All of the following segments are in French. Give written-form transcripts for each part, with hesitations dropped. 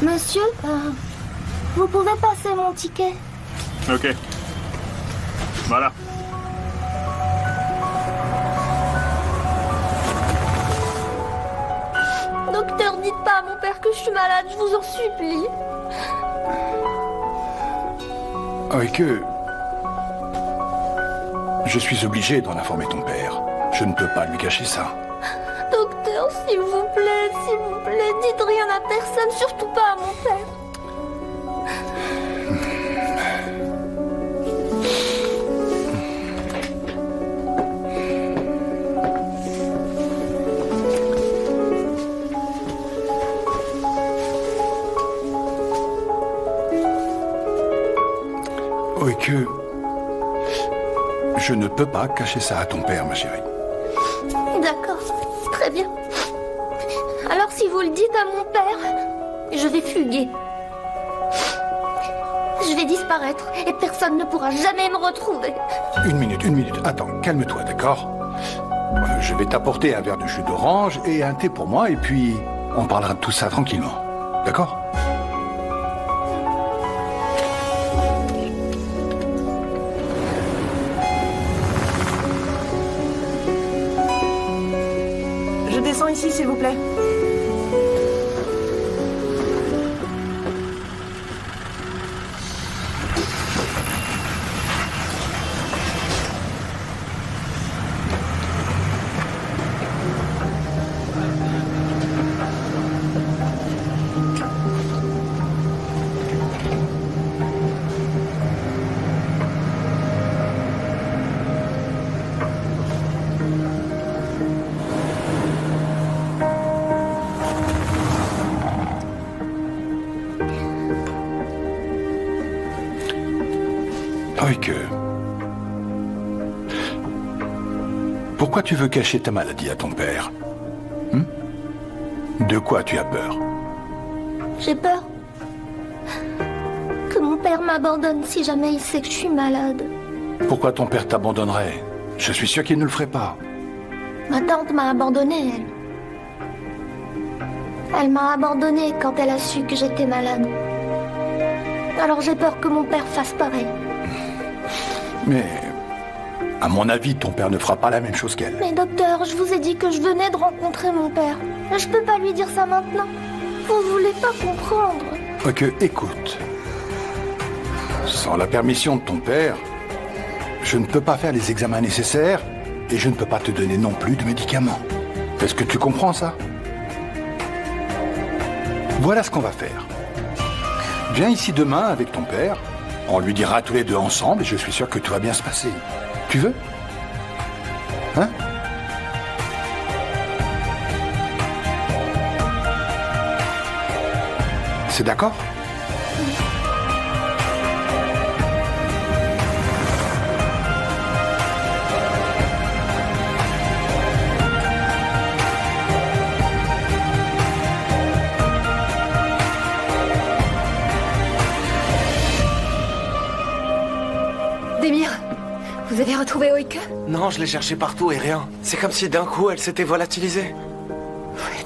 Monsieur, vous pouvez passer mon ticket? Ok. Voilà. Docteur, dites pas à mon père que je suis malade, je vous en supplie. Oike, je suis obligé d'en informer ton père. Je ne peux pas lui cacher ça. Docteur, s'il vous plaît, dites rien à personne, surtout pas à mon père. Oike, je ne peux pas cacher ça à ton père, ma chérie. D'accord, très bien. Alors si vous le dites à mon père, je vais fuguer. Je vais disparaître et personne ne pourra jamais me retrouver. Une minute. Attends, calme-toi, d'accord? Je vais t'apporter un verre de jus d'orange et un thé pour moi, et puis on parlera de tout ça tranquillement. D'accord? Je descends ici, s'il vous plaît. Oike, pourquoi tu veux cacher ta maladie à ton père? De quoi tu as peur? J'ai peur que mon père m'abandonne si jamais il sait que je suis malade. Pourquoi ton père t'abandonnerait? Je suis sûr qu'il ne le ferait pas. Ma tante m'a abandonnée, elle. Elle m'a abandonnée quand elle a su que j'étais malade. Alors j'ai peur que mon père fasse pareil. Mais, à mon avis, ton père ne fera pas la même chose qu'elle. Mais docteur, je vous ai dit que je venais de rencontrer mon père. Je peux pas lui dire ça maintenant. Vous voulez pas comprendre. Ok, écoute. Sans la permission de ton père, je ne peux pas faire les examens nécessaires et je ne peux pas te donner non plus de médicaments. Est-ce que tu comprends ça? Voilà ce qu'on va faire. Viens ici demain avec ton père. On lui dira tous les deux ensemble et je suis sûr que tout va bien se passer. Tu veux? Hein? C'est d'accord? Démir, vous avez retrouvé Oike? Non, je l'ai cherchée partout et rien. C'est comme si d'un coup elle s'était volatilisée.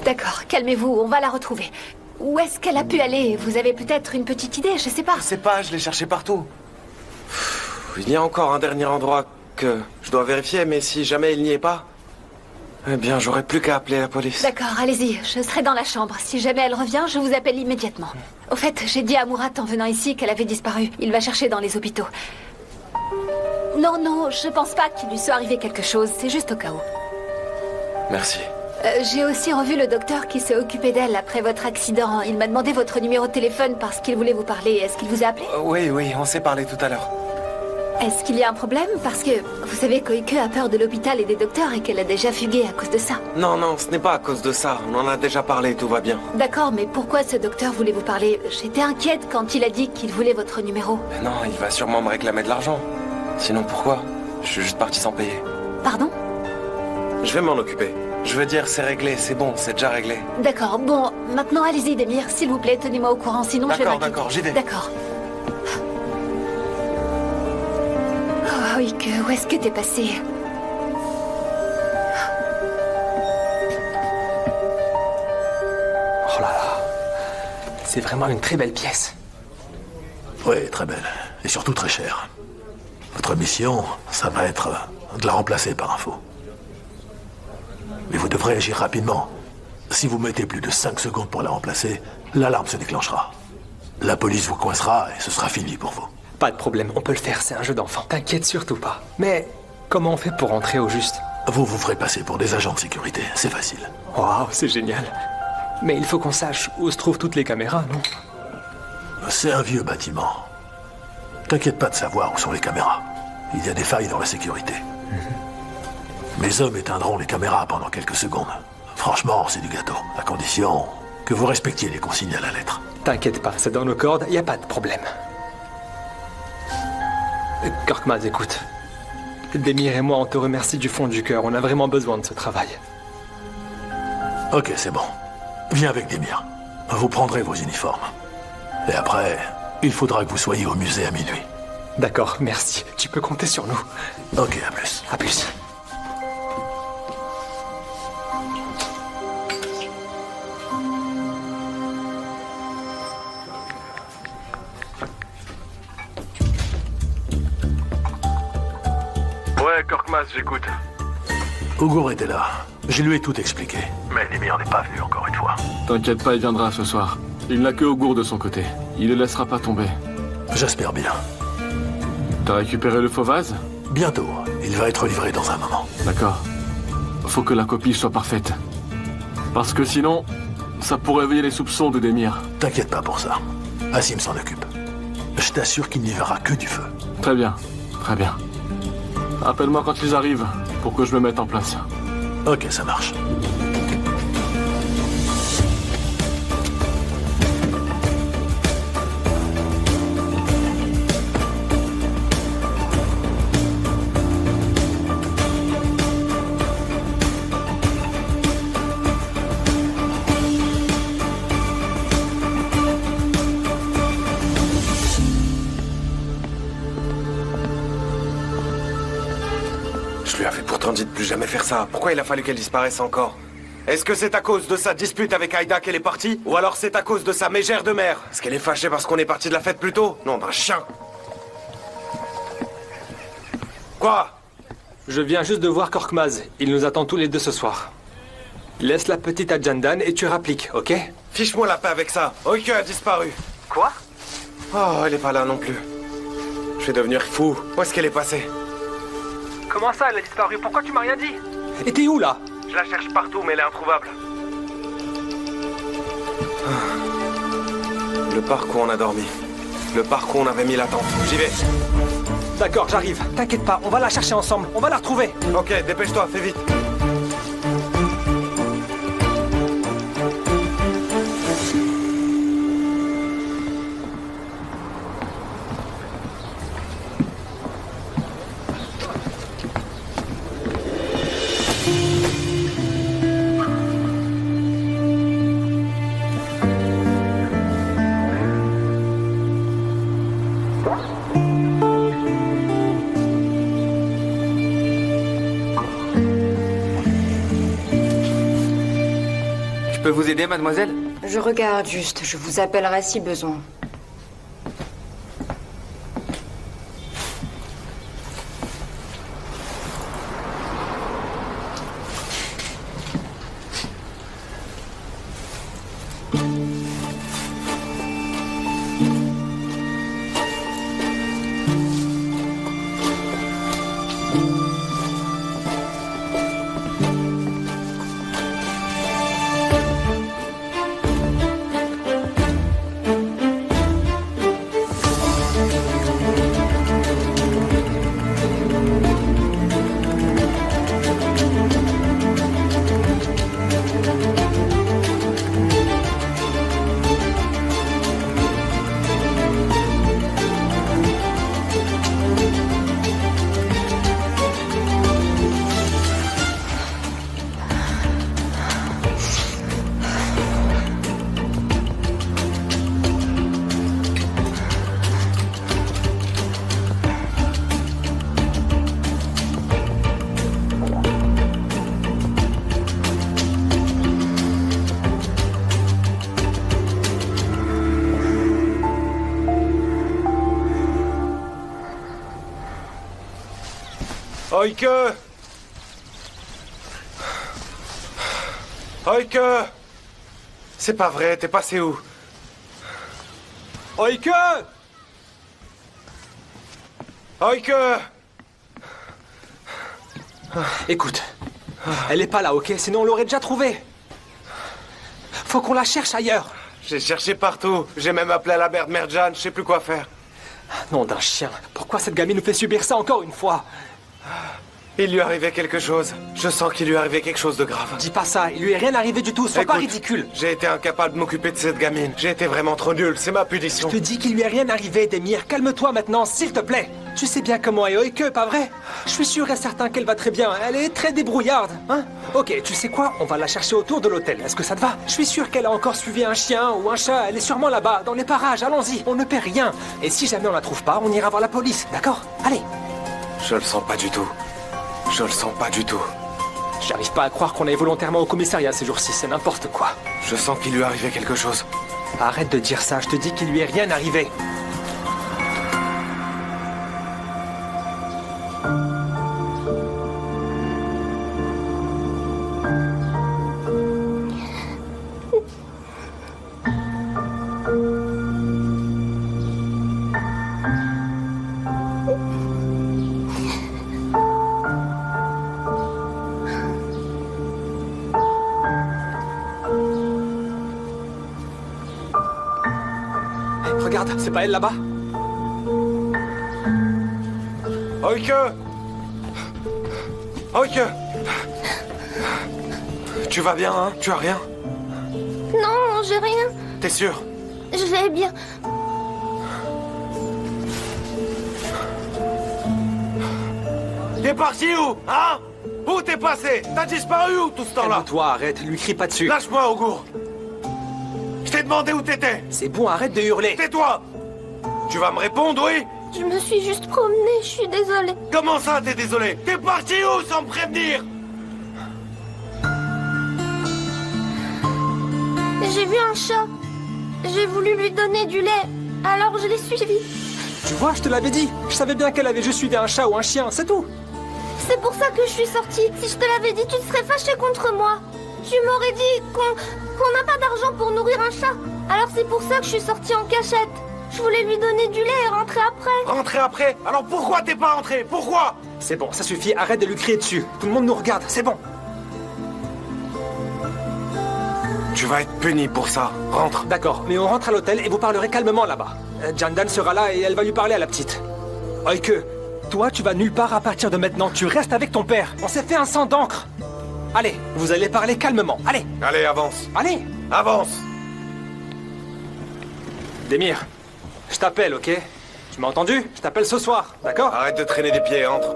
D'accord, calmez-vous, on va la retrouver. Où est-ce qu'elle a pu aller? Vous avez peut-être une petite idée, je sais pas. Je sais pas, je l'ai cherchée partout. Il y a encore un dernier endroit que je dois vérifier, mais si jamais il n'y est pas, eh bien j'aurai plus qu'à appeler la police. D'accord, allez-y, je serai dans la chambre. Si jamais elle revient, je vous appelle immédiatement. Au fait, j'ai dit à Murat en venant ici qu'elle avait disparu. Il va chercher dans les hôpitaux. Non, je pense pas qu'il lui soit arrivé quelque chose, c'est juste au cas où. Merci. J'ai aussi revu le docteur qui s'est occupé d'elle après votre accident. Il m'a demandé votre numéro de téléphone parce qu'il voulait vous parler. Est-ce qu'il vous a appelé? Oui, on s'est parlé tout à l'heure. Est-ce qu'il y a un problème? Parce que vous savez qu'Oike a peur de l'hôpital et des docteurs et qu'elle a déjà fugué à cause de ça. Non, ce n'est pas à cause de ça. On en a déjà parlé, tout va bien. D'accord, mais pourquoi ce docteur voulait vous parler? J'étais inquiète quand il a dit qu'il voulait votre numéro. Non, il va sûrement me réclamer de l'argent. Sinon pourquoi? Je suis juste parti sans payer. Pardon? Je vais m'en occuper. Je veux dire, c'est réglé, c'est bon, c'est déjà réglé. D'accord, bon, maintenant allez-y, Demir, s'il vous plaît, tenez-moi au courant, sinon je vais m'inquiéter. D'accord, j'y vais. D'accord. Oh, Ike, où est-ce que t'es passé? Oh là là. C'est vraiment une très belle pièce. Oui, très belle. Et surtout très chère. Votre mission, ça va être de la remplacer par un faux. Mais vous devrez agir rapidement. Si vous mettez plus de 5 secondes pour la remplacer, l'alarme se déclenchera. La police vous coincera et ce sera fini pour vous. Pas de problème, on peut le faire, c'est un jeu d'enfant. T'inquiète surtout pas. Mais comment on fait pour rentrer au juste? Vous vous ferez passer pour des agents de sécurité, c'est facile. Waouh, c'est génial. Mais il faut qu'on sache où se trouvent toutes les caméras, non? C'est un vieux bâtiment. T'inquiète pas de savoir où sont les caméras. Il y a des failles dans la sécurité. Mes hommes éteindront les caméras pendant quelques secondes. Franchement, c'est du gâteau, à condition que vous respectiez les consignes à la lettre. T'inquiète pas, c'est dans nos cordes, y a pas de problème. Korkmaz, écoute. Demir et moi, on te remercie du fond du cœur. On a vraiment besoin de ce travail. Ok, c'est bon. Viens avec Demir. Vous prendrez vos uniformes. Et après, il faudra que vous soyez au musée à minuit. D'accord, merci. Tu peux compter sur nous. Ok, à plus. À plus. Ouais, Korkmaz, j'écoute. Ougour était là. Je lui ai tout expliqué. Mais Demir n'est pas venu encore une fois. T'inquiète pas, il viendra ce soir. Il n'a que Ougour de son côté. Il le laissera pas tomber. J'espère bien. T'as récupéré le faux vase? Bientôt. Il va être livré dans un moment. D'accord. Faut que la copie soit parfaite. Parce que sinon, ça pourrait éveiller les soupçons de Demir. T'inquiète pas pour ça. Assim s'en occupe. Je t'assure qu'il n'y verra que du feu. Très bien, très bien. Appelle-moi quand ils arrivent, pour que je me mette en place. Ok, ça marche. Je lui avais pourtant dit de plus jamais faire ça. Pourquoi il a fallu qu'elle disparaisse encore? Est-ce que c'est à cause de sa dispute avec Aïda qu'elle est partie? Ou alors c'est à cause de sa mégère de mère? Est-ce qu'elle est fâchée parce qu'on est parti de la fête plus tôt? Non, d'un chien. Quoi? Je viens juste de voir Korkmaz. Il nous attend tous les deux ce soir. Laisse la petite à Jandan et tu rappliques, ok? Fiche-moi la paix avec ça. Oike a disparu. Quoi? Oh, elle est pas là non plus. Je vais devenir fou. Où est-ce qu'elle est passée? Comment ça, elle a disparu? Pourquoi tu m'as rien dit? Et t'es où, là? Je la cherche partout, mais elle est introuvable. Le parc où on a dormi. Le parc où on avait mis la tente. J'y vais. D'accord, j'arrive. T'inquiète pas, on va la chercher ensemble. On va la retrouver. Ok, dépêche-toi, fais vite. Je peux vous aider, mademoiselle? Je regarde juste, je vous appellerai si besoin. Oike! Oike! C'est pas vrai, t'es passé où? Oike! Oike! Écoute, elle est pas là, ok? Sinon on l'aurait déjà trouvée. Faut qu'on la cherche ailleurs. J'ai cherché partout. J'ai même appelé à la mère de Merjan, je sais plus quoi faire. Nom d'un chien. Pourquoi cette gamine nous fait subir ça encore une fois? Il lui arrivait quelque chose. Je sens qu'il lui arrivait quelque chose de grave. Dis pas ça, il lui est rien arrivé du tout, sois pas ridicule. J'ai été incapable de m'occuper de cette gamine. J'ai été vraiment trop nul, c'est ma punition. Je te dis qu'il lui est rien arrivé, Demir. Calme-toi maintenant, s'il te plaît. Tu sais bien comment est Oike, pas vrai? Je suis sûr et certain qu'elle va très bien. Elle est très débrouillarde, hein? Ok, tu sais quoi? On va la chercher autour de l'hôtel. Est-ce que ça te va? Je suis sûr qu'elle a encore suivi un chien ou un chat. Elle est sûrement là-bas, dans les parages. Allons-y, on ne perd rien. Et si jamais on la trouve pas, on ira voir la police, d'accord? Allez. Je le sens pas du tout. Je le sens pas du tout. J'arrive pas à croire qu'on aille volontairement au commissariat ces jours-ci, c'est n'importe quoi. Je sens qu'il lui arrivait quelque chose. Arrête de dire ça, je te dis qu'il lui est rien arrivé. Regarde, c'est pas elle là-bas? Oike! Oike! Tu vas bien, hein? Tu as rien? Non, j'ai rien. T'es sûr? Je vais bien. T'es parti où? Hein? Où t'es passé? T'as disparu où tout ce temps-là? Calme-toi, arrête, lui crie pas dessus. Lâche-moi, Augur! Je t'ai demandé où t'étais! C'est bon, arrête de hurler. Tais-toi! Tu vas me répondre, oui? Je me suis juste promenée, je suis désolée. Comment ça, t'es désolé? T'es parti où sans me prévenir? J'ai vu un chat. J'ai voulu lui donner du lait, alors je l'ai suivi. Tu vois, je te l'avais dit. Je savais bien qu'elle avait juste suivi un chat ou un chien, c'est tout. C'est pour ça que je suis sortie. Si je te l'avais dit, tu te serais fâché contre moi. Tu m'aurais dit qu'on n'a pas d'argent pour nourrir un chat. Alors c'est pour ça que je suis sortie en cachette. Je voulais lui donner du lait et rentrer après. Rentrer après? Alors pourquoi t'es pas rentré? Pourquoi? C'est bon, ça suffit, arrête de lui crier dessus. Tout le monde nous regarde, c'est bon. Tu vas être puni pour ça. Rentre. D'accord, mais on rentre à l'hôtel et vous parlerez calmement là-bas. Jandan sera là et elle va lui parler à la petite. Oike, toi tu vas nulle part à partir de maintenant. Tu restes avec ton père. On s'est fait un sang d'encre. Allez, vous allez parler calmement. Allez. Allez, avance. Allez. Avance. Demir, je t'appelle, ok? Tu m'as entendu? Je t'appelle ce soir, d'accord? Arrête de traîner des pieds, entre.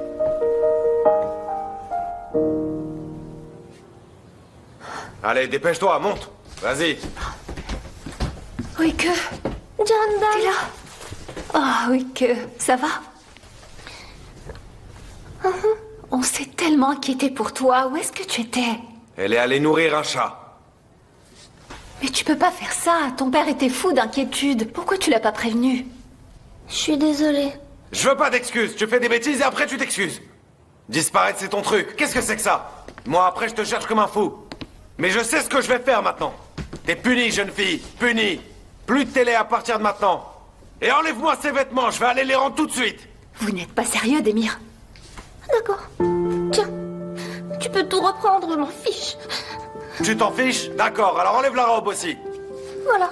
Allez, dépêche-toi, monte. Vas-y. Oike, Jandan. t'es là? Oh, Oike, ça va? On s'est tellement inquiété pour toi. Où est-ce que tu étais? Elle est allée nourrir un chat. Mais tu peux pas faire ça. Ton père était fou d'inquiétude. Pourquoi tu l'as pas prévenu? Je suis désolée. Je veux pas d'excuses. Tu fais des bêtises et après tu t'excuses. Disparaître, c'est ton truc. Qu'est-ce que c'est que ça? Moi, après, je te cherche comme un fou. Mais je sais ce que je vais faire maintenant. T'es punie, jeune fille. Punie. Plus de télé à partir de maintenant. Et enlève-moi ces vêtements. Je vais aller les rendre tout de suite. Vous n'êtes pas sérieux, Demir? D'accord. Tiens, tu peux tout reprendre, je m'en fiche. Tu t'en fiches? D'accord, alors enlève la robe aussi. Voilà.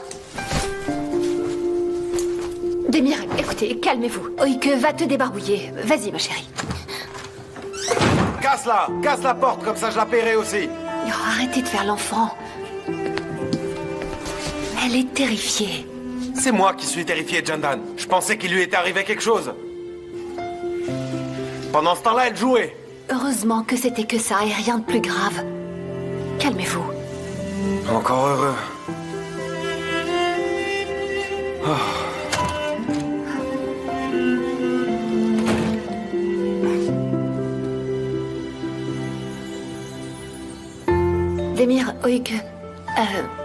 Demir, écoutez, calmez-vous. Oike va te débarbouiller. Vas-y, ma chérie. Casse la porte, comme ça je la paierai aussi. Oh, arrêtez de faire l'enfant. Elle est terrifiée. C'est moi qui suis terrifié, Jandan. Je pensais qu'il lui était arrivé quelque chose. Pendant ce temps-là, elle jouait. Heureusement que c'était que ça et rien de plus grave. Calmez-vous. Encore heureux. Demir, Oike,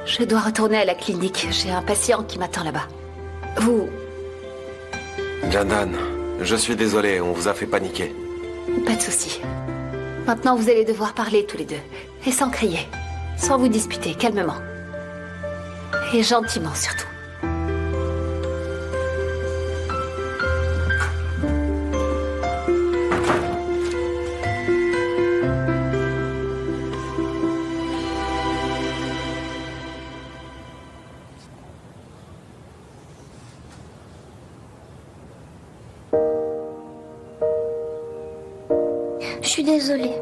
je dois retourner à la clinique. J'ai un patient qui m'attend là-bas. Vous... Jandan, je suis désolé, on vous a fait paniquer. Pas de souci. Maintenant, vous allez devoir parler tous les deux. Et sans crier. Sans vous disputer, calmement. Et gentiment, surtout. Je suis désolée.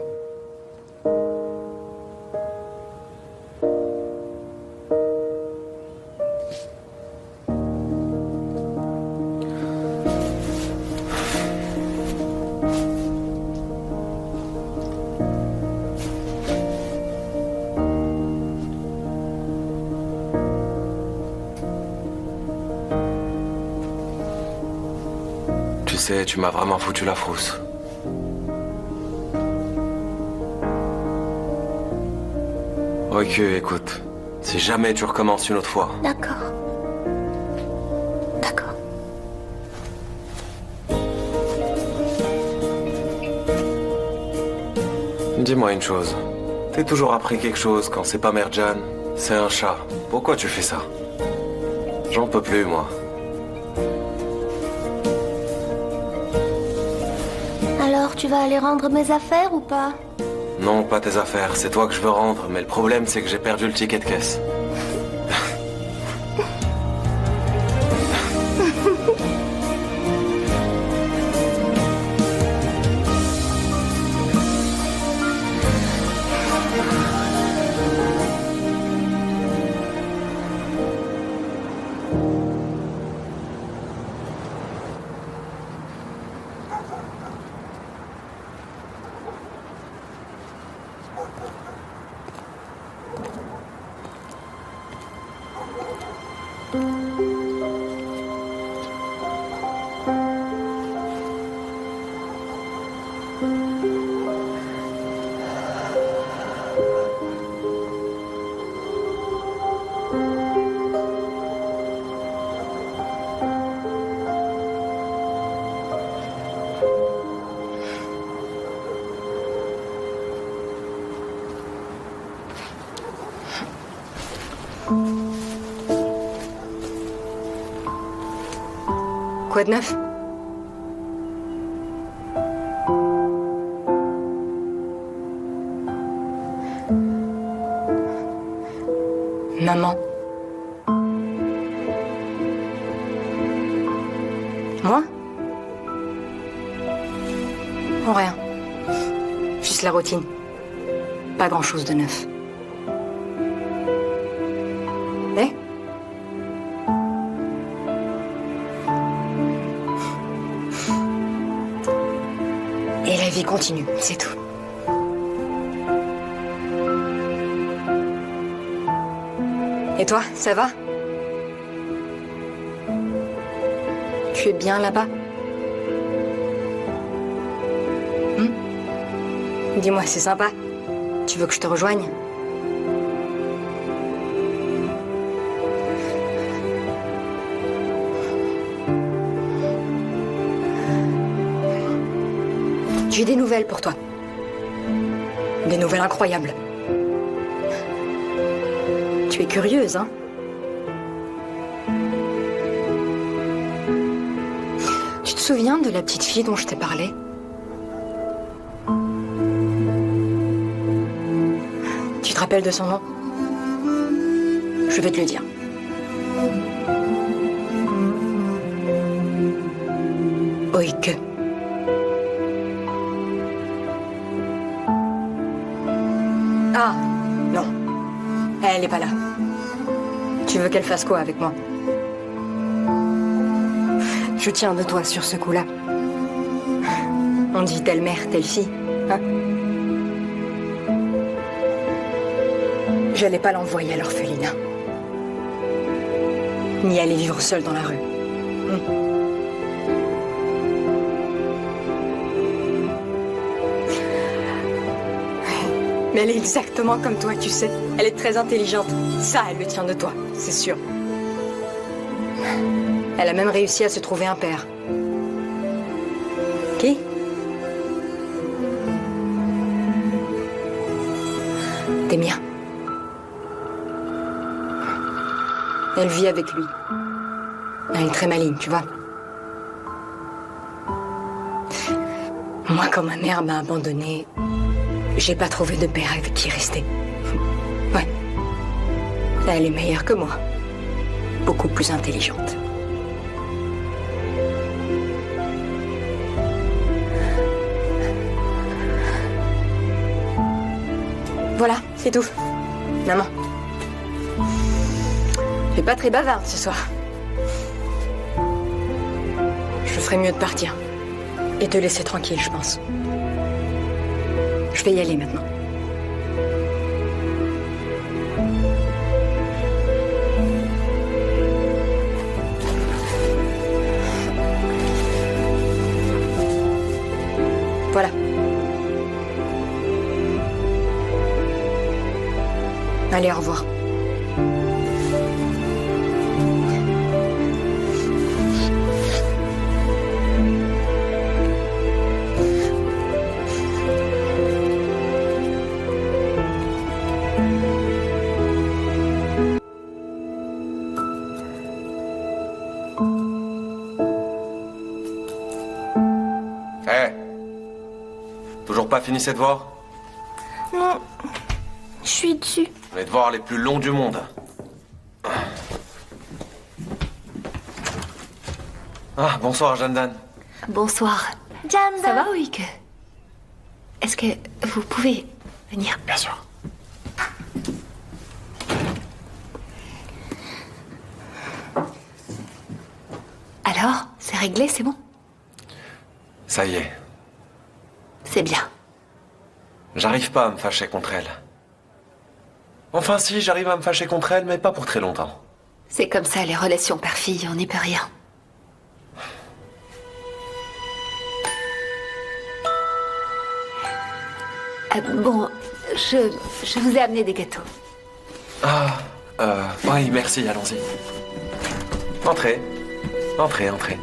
Tu sais, tu m'as vraiment foutu la frousse. Ok, écoute. Si jamais tu recommences une autre fois. D'accord. D'accord. Dis-moi une chose. T'es toujours appris quelque chose quand c'est pas Merjan, c'est un chat. Pourquoi tu fais ça? J'en peux plus, moi. Alors, tu vas aller rendre mes affaires ou pas? Non, pas tes affaires. C'est toi que je veux rendre, mais le problème, c'est que j'ai perdu le ticket de caisse. Quoi de neuf? Maman. Moi? Oh, rien. Juste la routine. Pas grand-chose de neuf. Eh? Et la vie continue, c'est tout. Et toi, ça va? Tu es bien là-bas? Dis-moi, c'est sympa. Tu veux que je te rejoigne? J'ai des nouvelles pour toi. Des nouvelles incroyables. Tu es curieuse, hein? Tu te souviens de la petite fille dont je t'ai parlé? Tu te rappelles de son nom? Je vais te le dire. Oike. Ah, non. Elle n'est pas là. Tu veux qu'elle fasse quoi avec moi? Je tiens de toi sur ce coup-là. On dit telle mère, telle fille, hein? J'allais pas l'envoyer à l'orphelinat. Ni aller vivre seule dans la rue. Mais elle est exactement comme toi, tu sais. Elle est très intelligente. Ça, elle le tient de toi, c'est sûr. Elle a même réussi à se trouver un père. Qui? Demir. Elle vit avec lui. Elle est très maligne, tu vois. Moi, quand ma mère m'a abandonnée, j'ai pas trouvé de père avec qui rester. Ouais. Elle est meilleure que moi. Beaucoup plus intelligente. Voilà, c'est tout. Maman. Je suis pas très bavarde ce soir. Je ferais mieux de partir. Et te laisser tranquille, je pense. Je vais y aller maintenant. Voilà. Allez, au revoir. Toujours pas fini ces devoirs? Non, je suis dessus. Les devoirs les plus longs du monde. Ah, bonsoir, Jandan. Bonsoir. Jandan. Ça va, Oike? Est-ce que vous pouvez venir? Bien sûr. Alors, c'est réglé, c'est bon? Ça y est. C'est bien. J'arrive pas à me fâcher contre elle. Enfin si, j'arrive à me fâcher contre elle, mais pas pour très longtemps. C'est comme ça, les relations père-fille, on n'y peut rien. Bon, je vous ai amené des gâteaux. Ah, oui, merci, allons-y. Entrez. Entrez, entrez.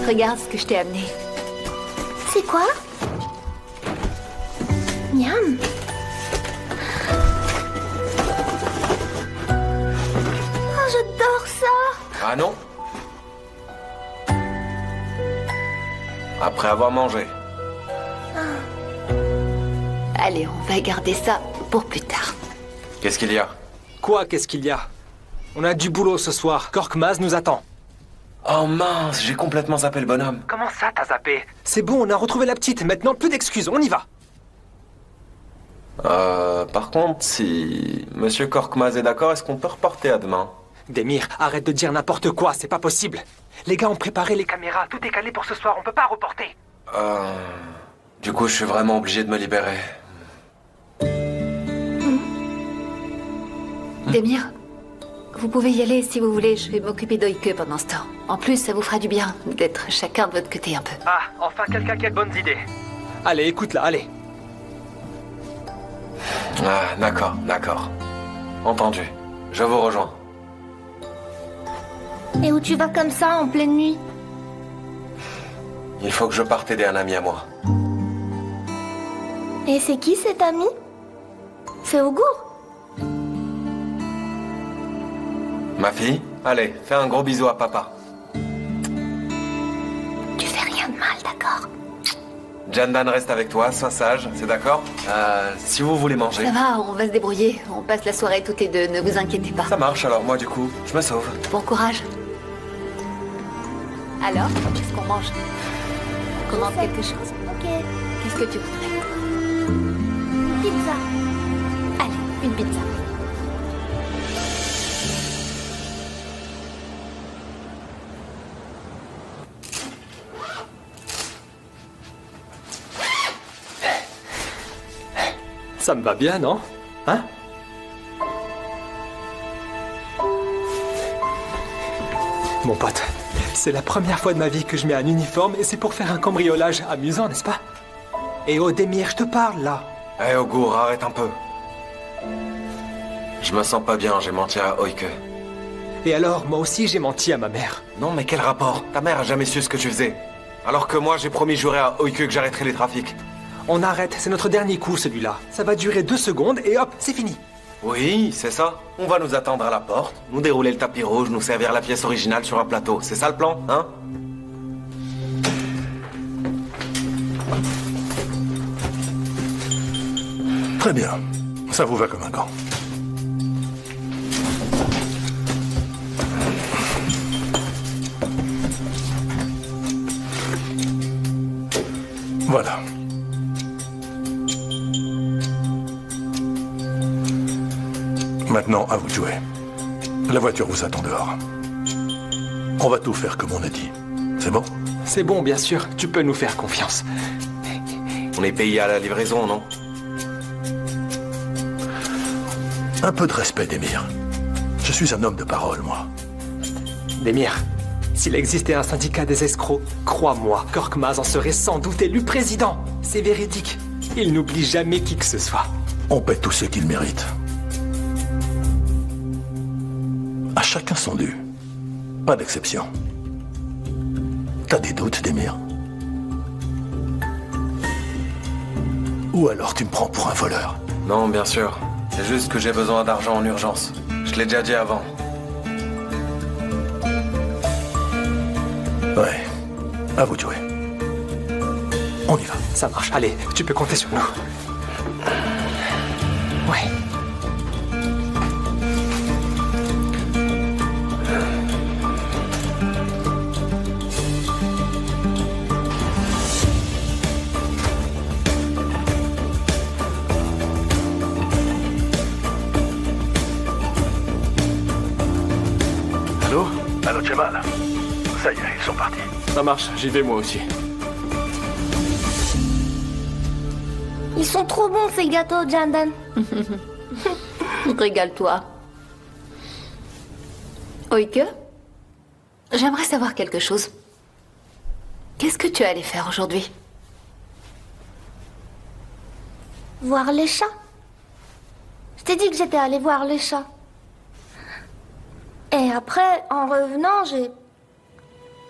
Regarde ce que je t'ai amené. C'est quoi? Miam. Oh, j'adore ça. Ah non? Après avoir mangé. Allez, on va garder ça pour plus tard. Qu'est-ce qu'il y a? Quoi, qu'est-ce qu'il y a? On a du boulot ce soir. Korkmaz nous attend. Oh mince, j'ai complètement zappé le bonhomme. Comment ça, t'as zappé? C'est bon, on a retrouvé la petite. Maintenant, plus d'excuses, on y va. Par contre, si Monsieur Korkmaz est d'accord, est-ce qu'on peut reporter à demain? Demir, arrête de dire n'importe quoi, c'est pas possible. Les gars ont préparé les caméras, tout est calé pour ce soir, on peut pas reporter. Du coup, je suis vraiment obligé de me libérer. Demir, vous pouvez y aller si vous voulez, je vais m'occuper d'Oike pendant ce temps. En plus, ça vous fera du bien d'être chacun de votre côté un peu. Ah, enfin quelqu'un qui a de bonnes idées. Allez, écoute-la, allez. Ah, d'accord, d'accord. Entendu. Je vous rejoins. Et où tu vas comme ça en pleine nuit? Il faut que je parte aider un ami à moi. Et c'est qui cet ami? C'est Augur? Ma fille, allez, fais un gros bisou à papa. Tu fais rien de mal, d'accord? Jandan reste avec toi, sois sage, c'est d'accord? Si vous voulez manger... Ça va, on va se débrouiller. On passe la soirée toutes les deux, ne vous inquiétez pas. Ça marche, alors moi du coup, je me sauve. Bon courage. Alors, qu'est-ce qu'on mange? On commande quelque chose? Ok. Qu'est-ce que tu voudrais? Pizza. Allez, une pizza. Ça me va bien, non? Hein? Mon pote, c'est la première fois de ma vie que je mets un uniforme et c'est pour faire un cambriolage amusant, n'est-ce pas? Et oh, Demir, je te parle, là. Hé, Augur, arrête un peu. Je me sens pas bien, j'ai menti à Oike. Et alors, moi aussi, j'ai menti à ma mère. Non, mais quel rapport? Ta mère a jamais su ce que tu faisais. Alors que moi, j'ai promis juré à Oike que j'arrêterai les trafics. On arrête, c'est notre dernier coup celui-là. Ça va durer 2 secondes et hop, c'est fini. Oui, c'est ça. On va nous attendre à la porte, nous dérouler le tapis rouge, nous servir la pièce originale sur un plateau. C'est ça le plan, hein? Très bien. Ça vous va comme un gant. Voilà. Maintenant, à vous de jouer. La voiture vous attend dehors. On va tout faire comme on a dit. C'est bon? C'est bon, bien sûr, tu peux nous faire confiance. On est payé à la livraison, non? Un peu de respect, Demir. Je suis un homme de parole, moi. Demir, s'il existait un syndicat des escrocs, crois-moi, Korkmaz en serait sans doute élu président. C'est véridique. Il n'oublie jamais qui que ce soit. On paie tous ceux qu'il mérite. À chacun son dû. Pas d'exception. T'as des doutes, Demir? Ou alors tu me prends pour un voleur? Non, bien sûr. C'est juste que j'ai besoin d'argent en urgence. Je l'ai déjà dit avant. Ouais. À vous de jouer. On y va. Ça marche. Allez, tu peux compter sur nous. Ouais. Allô? Allô, Jamal. Ça y est, ils sont partis. Ça marche, j'y vais moi aussi. Ils sont trop bons ces gâteaux, Jandan. Régale-toi. Oike, j'aimerais savoir quelque chose. Qu'est-ce que tu es allé faire aujourd'hui? Voir les chats. Je t'ai dit que j'étais allée voir les chats. Et après, en revenant,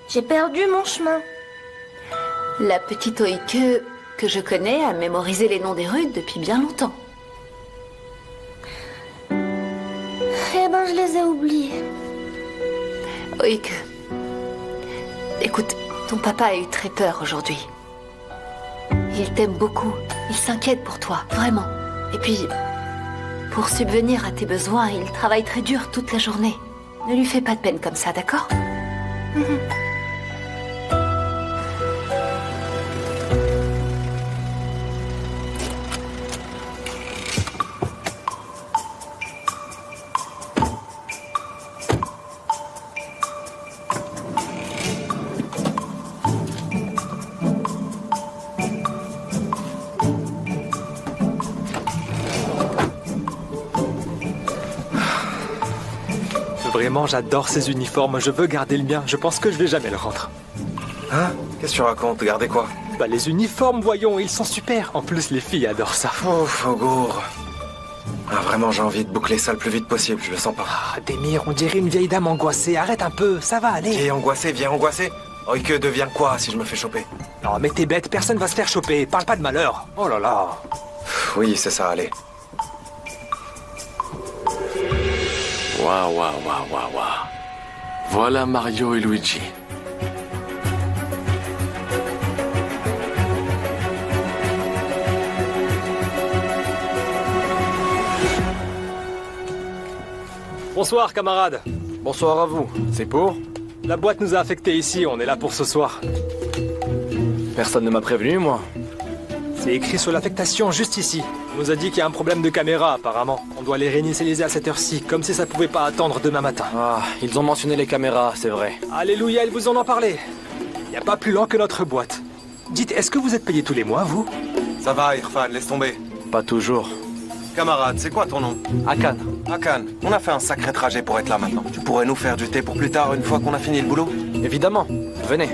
j'ai perdu mon chemin. La petite Oike que je connais a mémorisé les noms des rues depuis bien longtemps. Eh ben, je les ai oubliés. Oike, écoute, ton papa a eu très peur aujourd'hui. Il t'aime beaucoup. Il s'inquiète pour toi, vraiment. Et puis, pour subvenir à tes besoins, il travaille très dur toute la journée. Ne lui fais pas de peine comme ça, d'accord? Vraiment, j'adore ces uniformes. Je veux garder le mien. Je pense que je vais jamais le rendre. Hein? Qu'est-ce que tu racontes? Regardez quoi? Bah, les uniformes, voyons, ils sont super. En plus, les filles adorent ça. Oh, Fogour. Ah, vraiment, j'ai envie de boucler ça le plus vite possible, je le sens pas. Ah, Demir, on dirait une vieille dame angoissée. Arrête un peu, ça va aller. Viens angoissé. Oike devient quoi si je me fais choper? Non, mais t'es bête, personne va se faire choper. Parle pas de malheur. Oh là là. Oui, c'est ça, allez. Waouh. Voilà Mario et Luigi. Bonsoir, camarades. Bonsoir à vous. C'est pour? La boîte nous a affectés ici, on est là pour ce soir. Personne ne m'a prévenu, moi. C'est écrit sur l'affectation juste ici. On nous a dit qu'il y a un problème de caméra, apparemment. On doit les réinitialiser à cette heure-ci, comme si ça pouvait pas attendre demain matin. Ah, ils ont mentionné les caméras, c'est vrai. Alléluia, ils vous en ont parlé. Il n'y a pas plus lent que notre boîte. Dites, est-ce que vous êtes payé tous les mois, vous? Ça va, Irfan, laisse tomber. Pas toujours. Camarade, c'est quoi ton nom? Akan. Akan, on a fait un sacré trajet pour être là maintenant. Tu pourrais nous faire du thé pour plus tard, une fois qu'on a fini le boulot? Évidemment. Venez.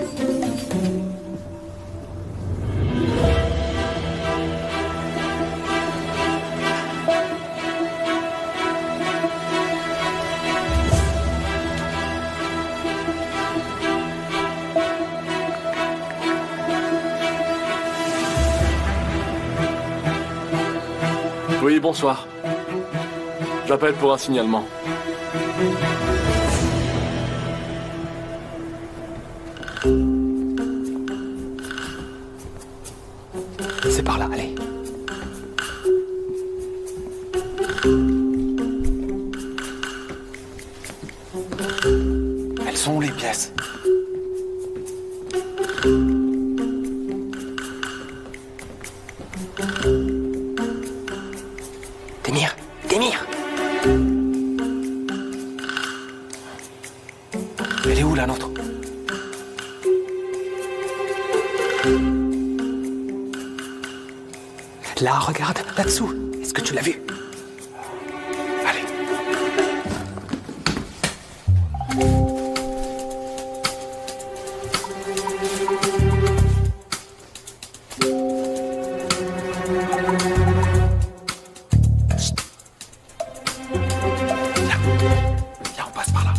Oui, bonsoir. J'appelle pour un signalement. C'est par là, allez. Elles sont où les pièces? Démir, Démir! Elle est où la nôtre? Là, regarde, là-dessous. Est-ce que tu l'as vu? Allez. Chut. Viens, on passe par là.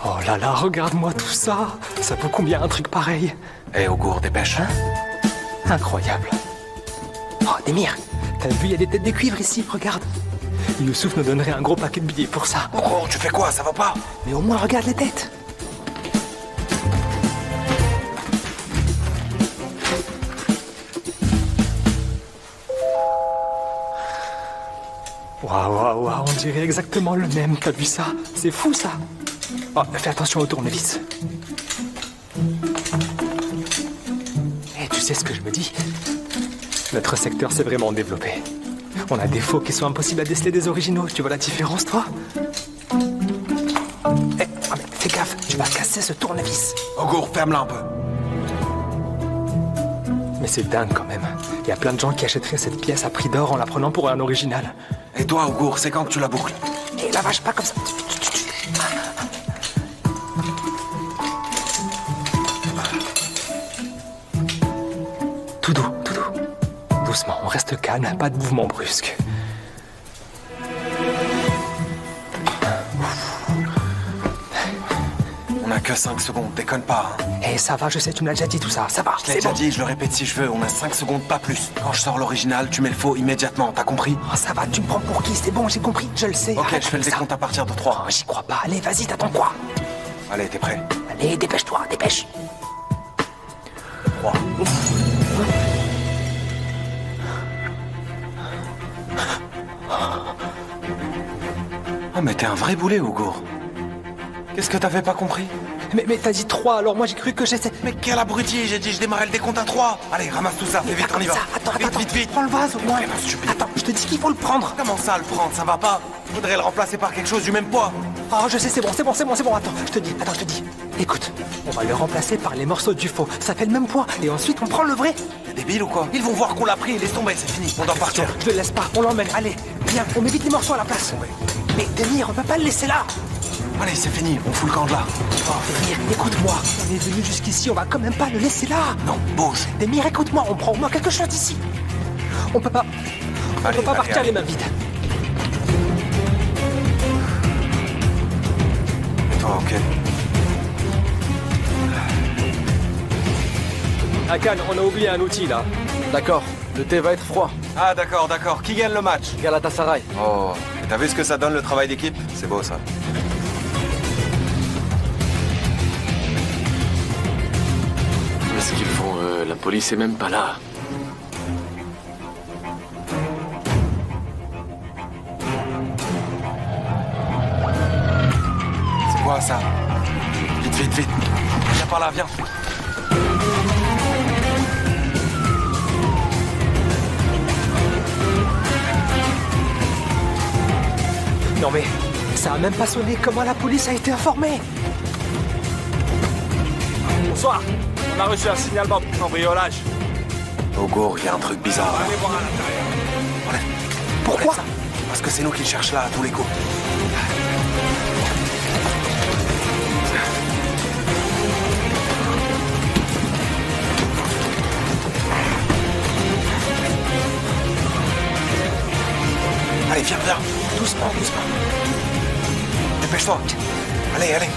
Oh là là, regarde-moi tout ça. Ça vaut combien un truc pareil? Hé, Augour, dépêche. Incroyable. Oh, Démir, t'as vu, il y a des têtes de cuivre ici, regarde. Youssouf nous donnerait un gros paquet de billets pour ça. Augour, tu fais quoi? Ça va pas? Mais au moins, regarde les têtes. Waouh, waouh, waouh, on dirait exactement le même, t'as vu ça? C'est fou ça. Oh, fais attention au tournevis. Et tu sais ce que je me dis? Notre secteur s'est vraiment développé. On a des faux qui sont impossibles à déceler des originaux. Tu vois la différence, toi? Eh, oh, mais fais gaffe, tu vas casser ce tournevis. Augour, ferme-la un peu. Mais c'est dingue quand même. Il y a plein de gens qui achèteraient cette pièce à prix d'or en la prenant pour un original. Et toi, Augour, c'est quand que tu la boucles? Et la vache, pas comme ça. Tout doux, tout doux. Doucement, on reste calme, pas de mouvement brusque. On a que 5 secondes, déconne pas. Hein. Eh, ça va, je sais, tu me l'as déjà dit tout ça, ça va. Je l'ai déjà dit, je le répète si je veux, on a 5 secondes, pas plus. Quand je sors l'original, tu mets le faux immédiatement, t'as compris? Oh, ça va, tu me prends pour qui? C'est bon, j'ai compris, je le sais. Ok, Arrête je fais le comme ça. décompte à partir de 3. Oh, j'y crois pas. Allez, vas-y, t'attends quoi? Allez, t'es prêt? Allez, dépêche-toi, dépêche. 3. Oh, mais t'es un vrai boulet, Augour. Qu'est-ce que t'avais pas compris? Mais t'as dit 3, alors moi j'ai cru que j'étais... Mais quel abruti, j'ai dit je démarrais le décompte à 3. Allez, ramasse tout ça, fais vite, on y va. Attends, Vite. prends le vase au moins. Vraiment stupide. Attends, je te dis qu'il faut le prendre. Comment ça, le prendre? Ça va pas? Faudrait le remplacer par quelque chose du même poids. Oh, je sais, c'est bon. Attends, je te dis. Écoute, on va le remplacer par les morceaux du faux. Ça fait le même poids. Et ensuite, on prend le vrai. T'es débile ou quoi? Ils vont voir qu'on l'a pris, laisse tomber, c'est fini. On doit partir. Je le laisse pas, on l'emmène. Allez, viens, on met vite les morceaux à la place. Mais Démir, on peut pas le laisser là. Allez, c'est fini, on fout le camp de là. Oh, Démir, écoute-moi. On est venu jusqu'ici, on va quand même pas le laisser là. Non, bouge. Démir, écoute-moi, on prend au moins quelque chose d'ici. On peut pas... On peut pas partir les mains vides. Et toi, ok. Akan, on a oublié un outil là. D'accord, le thé va être froid. Ah, d'accord. Qui gagne le match? Galatasaray. Oh, t'as vu ce que ça donne le travail d'équipe? C'est beau ça. Qu'est-ce qu'ils font, la police est même pas là. C'est quoi ça? Vite. Viens par là, viens. Non mais, ça a même pas sonné. Comment la police a été informée? Bonsoir. On a reçu un signalement pour cambriolage. Augour, il y a un truc bizarre. Allez voir à l'intérieur. Pourquoi? Ça. Parce que c'est nous qui le cherchons là à tous les coups. viens. Doucement. Dépêche-toi. Allez.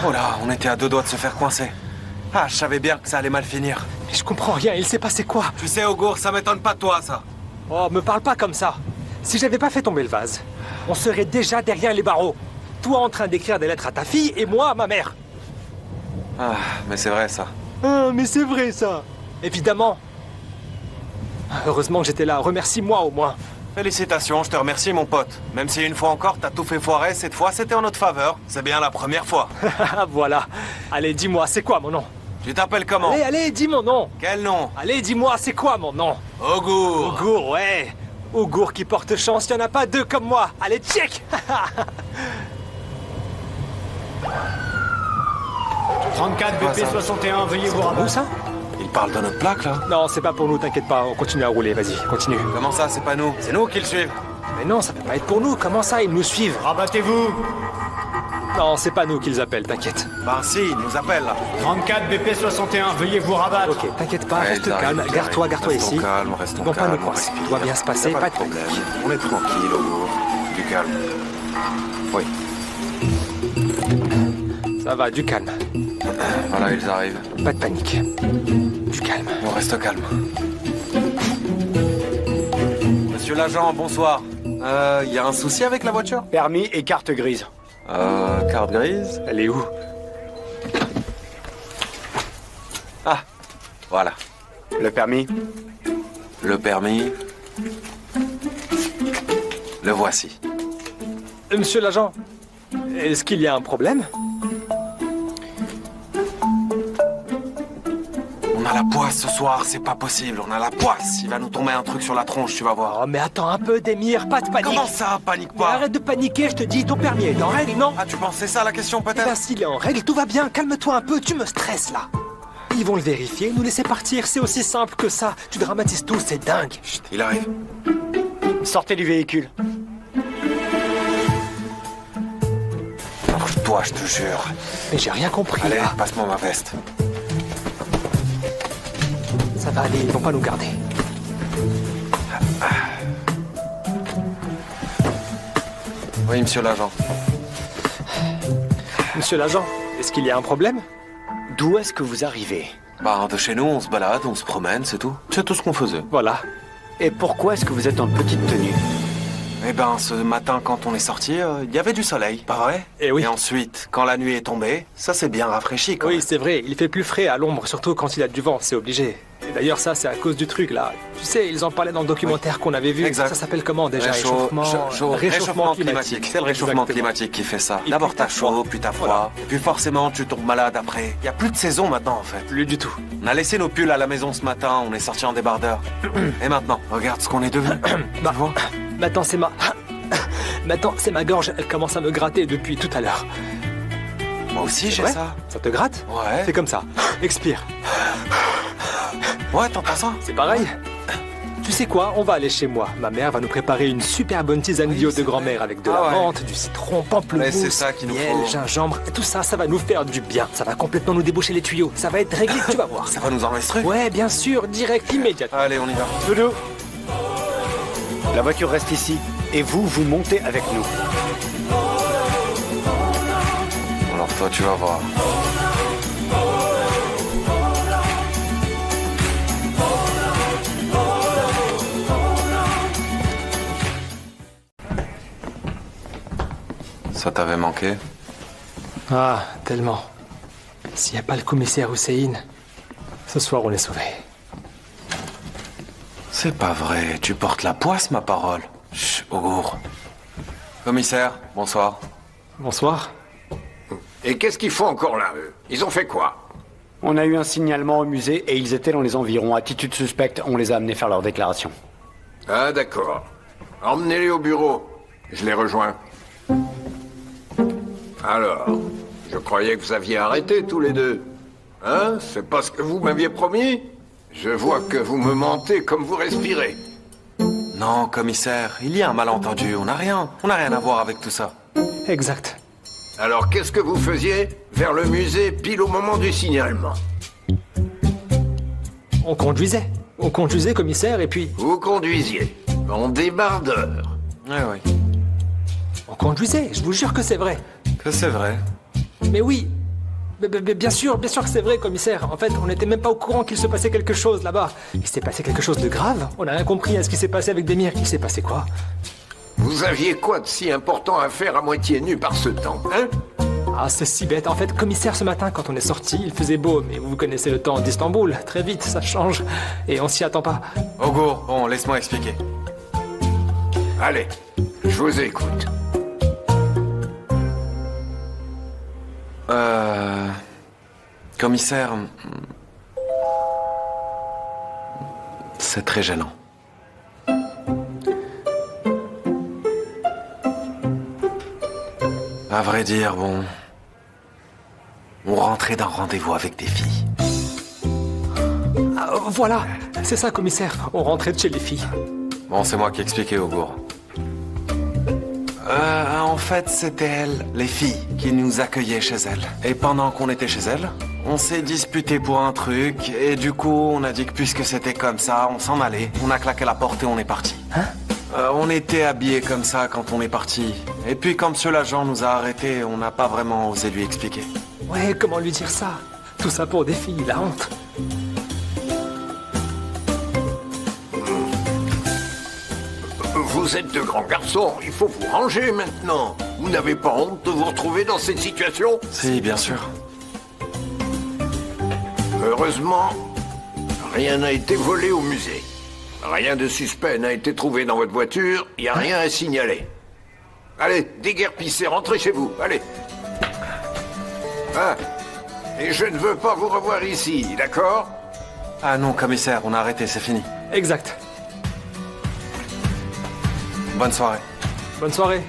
Oh là, on était à 2 doigts de se faire coincer. Ah, je savais bien que ça allait mal finir. Mais je comprends rien, il s'est passé quoi? Tu sais, Augur, ça m'étonne pas de toi, ça. Oh, me parle pas comme ça. Si j'avais pas fait tomber le vase, on serait déjà derrière les barreaux. Toi en train d'écrire des lettres à ta fille et moi à ma mère. Ah, mais c'est vrai, ça. Ah, mais c'est vrai, ça. Évidemment. Heureusement que j'étais là. Remercie-moi, au moins. Félicitations, je te remercie, mon pote. Même si une fois encore, t'as tout fait foirer, cette fois, c'était en notre faveur. C'est bien la première fois. Voilà. Allez, dis-moi, c'est quoi mon nom? Tu t'appelles comment? Allez, dis mon nom. Quel nom? Allez, dis-moi, c'est quoi mon nom? Augur. Augur, ouais. Augur qui porte chance, il n'y en a pas 2 comme moi. Allez, check. 34 BP 61, veuillez vous rabattre. Où ça? Il parle de notre plaque, là? Non, c'est pas pour nous, t'inquiète pas, on continue à rouler, vas-y, continue. Comment ça, c'est pas nous? C'est nous qui le suivent. Mais non, ça peut pas être pour nous, comment ça, ils nous suivent? Rabattez-vous. Non, c'est pas nous qu'ils appellent, t'inquiète. Ben si, ils nous appellent, là. 34 BP 61, veuillez vous rabattre. Ok, t'inquiète pas, Ouais, reste ils arrivent, calme, ils garde-toi arrivent. ici. Restons calmes, restons Ils vont pas nous calmes, coincer, respire. tout va bien se passer, Y a pas de problème. panique. On est tranquille, Augur. Du calme. Oui. Ça va, du calme. Voilà, ils arrivent. Pas de panique. Du calme. On reste calme. Monsieur l'agent, bonsoir. Y a un souci avec la voiture? Permis et carte grise. Carte grise? Elle est où? Ah, voilà. Le permis. Le permis. Le voici. Monsieur l'agent, est-ce qu'il y a un problème? On a la poisse ce soir, c'est pas possible. On a la poisse. Il va nous tomber un truc sur la tronche, tu vas voir. Oh, mais attends un peu, Démir, pas de panique. Comment ça, panique Mais pas? arrête de paniquer, je te dis, ton permis est en règle, non? Ah, tu pensais ça la question Eh peut-être? ben, s'il est en règle, tout va bien, calme-toi un peu, tu me stresses là. Ils vont le vérifier, nous laisser partir, c'est aussi simple que ça. Tu dramatises tout, c'est dingue. Chut, il arrive. Sortez du véhicule. Toi, je te jure. Mais j'ai rien compris. Allez, là. passe-moi ma veste. Ça va aller, ils vont pas nous garder. Oui, monsieur l'agent. Monsieur l'agent, est-ce qu'il y a un problème? D'où est-ce que vous arrivez? Bah, de chez nous, on se balade, on se promène, c'est tout. C'est tout ce qu'on faisait. Voilà. Et pourquoi est-ce que vous êtes en petite tenue? Eh ben, ce matin, quand on est sorti, il y avait du soleil, pas vrai? Eh oui. Et ensuite, quand la nuit est tombée, ça s'est bien rafraîchi, quand Oui, même. c'est vrai, il fait plus frais à l'ombre, surtout quand il y a du vent, c'est obligé. Et d'ailleurs, ça, c'est à cause du truc, là. Tu sais, ils en parlaient dans le documentaire qu'on avait vu. Exact. Ça s'appelle comment, déjà? Réchauffement climatique. C'est le réchauffement Exactement. climatique qui fait ça. Et D'abord puis t'as t'as froid. chaud, puis t'as froid. Voilà. Et puis forcément, tu tombes malade après. Il y a plus de saison maintenant, en fait. Plus du tout. On a laissé nos pulls à la maison ce matin, on est sorti en débardeur. Et maintenant, regarde ce qu'on est devenu. Bah, maintenant, c'est ma... Maintenant, c'est ma gorge, elle commence à me gratter depuis tout à l'heure. Moi aussi, j'ai Ouais. ça. Ça te gratte? Ouais. Fais comme ça. Expire. Ouais, t'entends ça? C'est pareil. Tu sais quoi? On va aller chez moi. Ma mère va nous préparer une super bonne tisane bio de grand-mère avec de la ouais. menthe, du citron, Mais pamplemousse, c'est ça qu'il nous miel, faut. gingembre. Tout ça, ça va nous faire du bien. Ça va complètement nous déboucher les tuyaux. Ça va être réglé, tu vas voir. Ça va nous enregistrer? Ouais, bien sûr, direct, immédiatement. Allez, on y va. Doudou. La voiture reste ici. Et vous, vous montez avec nous. Alors toi, tu vas voir. Ça t'avait manqué? Ah, tellement. S'il n'y a pas le commissaire Hussein, ce soir on est sauvés. C'est pas vrai, tu portes la poisse, ma parole. Chut, Augur. Commissaire, bonsoir. Bonsoir. Et qu'est-ce qu'ils font encore là, eux? Ils ont fait quoi? On a eu un signalement au musée et ils étaient dans les environs. Attitude suspecte, on les a amenés faire leur déclaration. Ah, d'accord. Emmenez-les au bureau. Je les rejoins. Alors, je croyais que vous aviez arrêté tous les deux. Hein? C'est pas ce que vous m'aviez promis? Je vois que vous me mentez comme vous respirez. Non, commissaire, il y a un malentendu. On n'a rien à voir avec tout ça. Exact. Alors qu'est-ce que vous faisiez vers le musée pile au moment du signalement? On conduisait. On conduisait, commissaire, et puis... Vous conduisiez. En débardeur. Oui. On conduisait, je vous jure que c'est vrai. Que c'est vrai. Mais oui. Mais bien sûr que c'est vrai, commissaire. En fait, on n'était même pas au courant qu'il se passait quelque chose là-bas. Il s'est passé quelque chose de grave. On n'a rien compris à ce qui s'est passé avec Demir. Il s'est passé quoi? Vous aviez quoi de si important à faire à moitié nu par ce temps, hein? Ah, c'est si bête. En fait, commissaire, ce matin, quand on est sorti, il faisait beau. Mais vous connaissez le temps d'Istanbul. Très vite, ça change. Et on s'y attend pas. Ogur, bon, laisse-moi expliquer. Allez, je vous écoute. Commissaire... C'est très gênant. À vrai dire, bon... On rentrait d'un rendez-vous avec des filles. Ah, voilà, c'est ça, commissaire. On rentrait de chez les filles. Bon, c'est moi qui expliquais, Ogur. En fait, c'était elles, les filles, qui nous accueillaient chez elles. Et pendant qu'on était chez elles, on s'est disputé pour un truc, et du coup, on a dit que puisque c'était comme ça, on s'en allait. On a claqué la porte et on est parti. Hein? On était habillés comme ça quand on est parti. Et puis quand monsieur l'agent nous a arrêtés, on n'a pas vraiment osé lui expliquer. Ouais, comment lui dire ça? Tout ça pour des filles, la honte. Vous êtes de grands garçons, il faut vous ranger maintenant. Vous n'avez pas honte de vous retrouver dans cette situation? Si, bien sûr. Heureusement, rien n'a été volé au musée. Rien de suspect n'a été trouvé dans votre voiture, il n'y a rien à signaler. Allez, déguerpissez, rentrez chez vous, allez. Ah, et je ne veux pas vous revoir ici, d'accord? Ah non, commissaire, on a arrêté, c'est fini. Exact. Bonne soirée. Bonne soirée.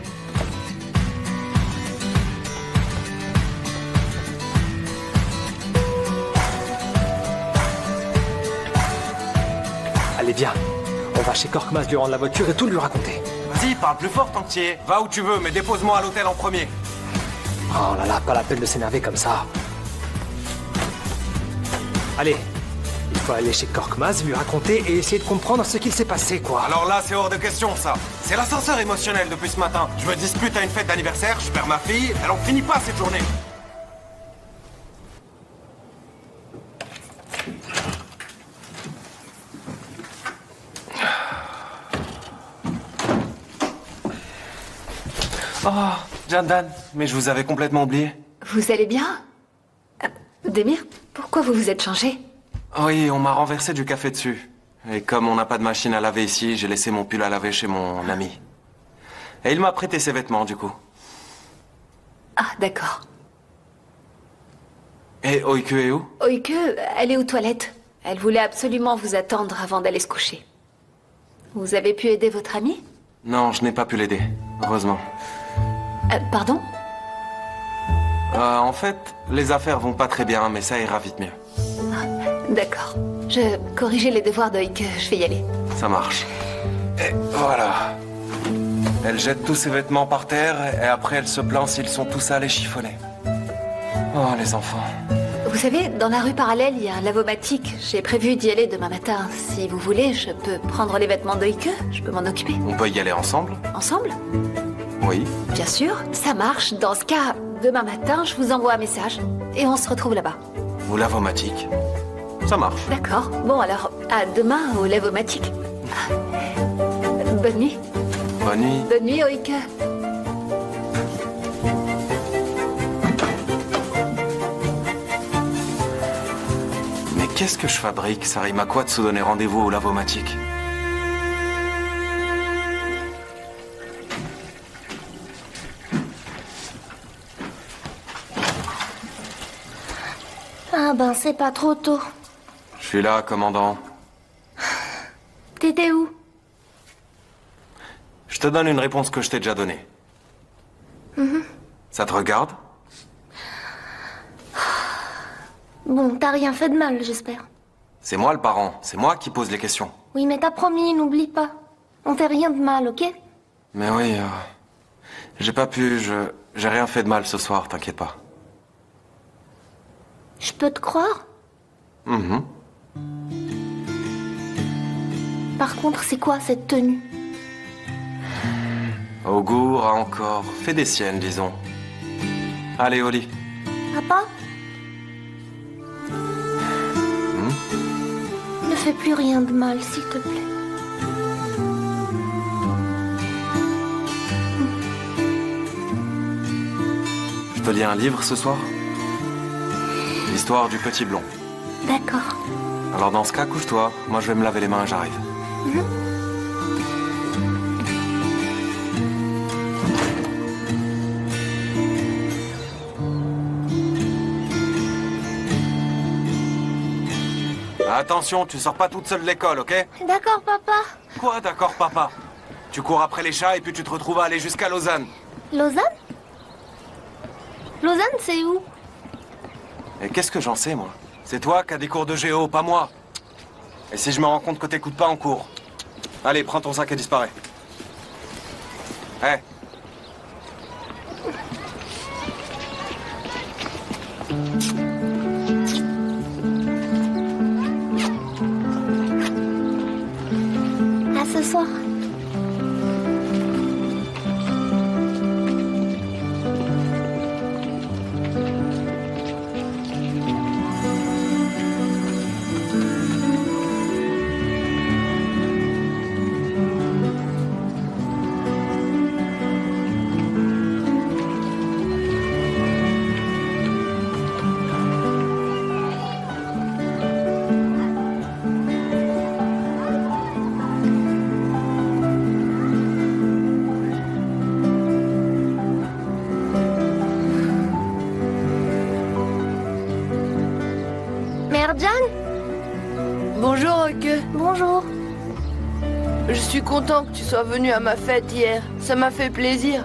Allez, viens. On va chez Korkmaz lui rendre la voiture et tout lui raconter. Vas-y, parle plus fort tant que tu y es. Va où tu veux, mais dépose-moi à l'hôtel en premier. Oh là là, pas la peine de s'énerver comme ça. Allez, il faut aller chez Korkmaz, lui raconter et essayer de comprendre ce qu'il s'est passé, quoi. Alors là, c'est hors de question, ça. C'est l'ascenseur émotionnel depuis ce matin. Je me dispute à une fête d'anniversaire, je perds ma fille, elle en finit pas cette journée. Oh, Candan, mais je vous avais complètement oublié. Vous allez bien? Demir, pourquoi vous vous êtes changé? Oui, on m'a renversé du café dessus. Et comme on n'a pas de machine à laver ici, j'ai laissé mon pull à laver chez mon ami. Et il m'a prêté ses vêtements, du coup. Ah, d'accord. Et Oike est où? Oike, elle est aux toilettes. Elle voulait absolument vous attendre avant d'aller se coucher. Vous avez pu aider votre amie? Non, je n'ai pas pu l'aider, heureusement. Pardon? En fait, les affaires vont pas très bien, mais ça ira vite mieux. D'accord. Je corrigeais les devoirs d'Oike, je vais y aller. Ça marche. Et voilà. Elle jette tous ses vêtements par terre, et après elle se plaint s'ils sont tous sales et chiffonnés. Oh, les enfants. Vous savez, dans la rue parallèle, il y a un lavomatique. J'ai prévu d'y aller demain matin. Si vous voulez, je peux prendre les vêtements d'Oike, je peux m'en occuper. On peut y aller ensemble? Ensemble? Oui. Bien sûr, ça marche. Dans ce cas, demain matin, je vous envoie un message. Et on se retrouve là-bas. Au lavomatique? Ça marche. D'accord. Bon, alors, à demain au lavomatique. Bonne nuit. Bonne nuit. Bonne nuit, Oike. Mais qu'est-ce que je fabrique? Ça rime à quoi de se donner rendez-vous au lavomatique? Ah ben, c'est pas trop tôt. Je suis là, commandant. T'étais où? Je te donne une réponse que je t'ai déjà donnée. Ça te regarde? Bon, t'as rien fait de mal, j'espère. C'est moi le parent, c'est moi qui pose les questions. Oui, mais t'as promis, n'oublie pas. On fait rien de mal, ok? Mais oui, j'ai pas pu, j'ai rien fait de mal ce soir, t'inquiète pas. Je peux te croire? Mhm. Par contre, c'est quoi cette tenue? Augur a encore fait des siennes, disons. Allez, au lit. Papa? Ne fais plus rien de mal, s'il te plaît. Je te lis un livre ce soir? L'histoire du petit blond. D'accord. Alors dans ce cas, couche-toi. Moi, je vais me laver les mains et j'arrive. Attention, tu sors pas toute seule de l'école, ok? D'accord, papa. Quoi, d'accord, papa? Tu cours après les chats et puis tu te retrouves à aller jusqu'à Lausanne. Lausanne? Lausanne, c'est où? Et qu'est-ce que j'en sais, moi? C'est toi qui as des cours de géo, pas moi. Et si je me rends compte que t'écoutes pas en cours? Allez, prends ton sac et disparais. Hé. À ce soir. Bonjour, Oike. Bonjour. Je suis content que tu sois venu à ma fête hier. Ça m'a fait plaisir.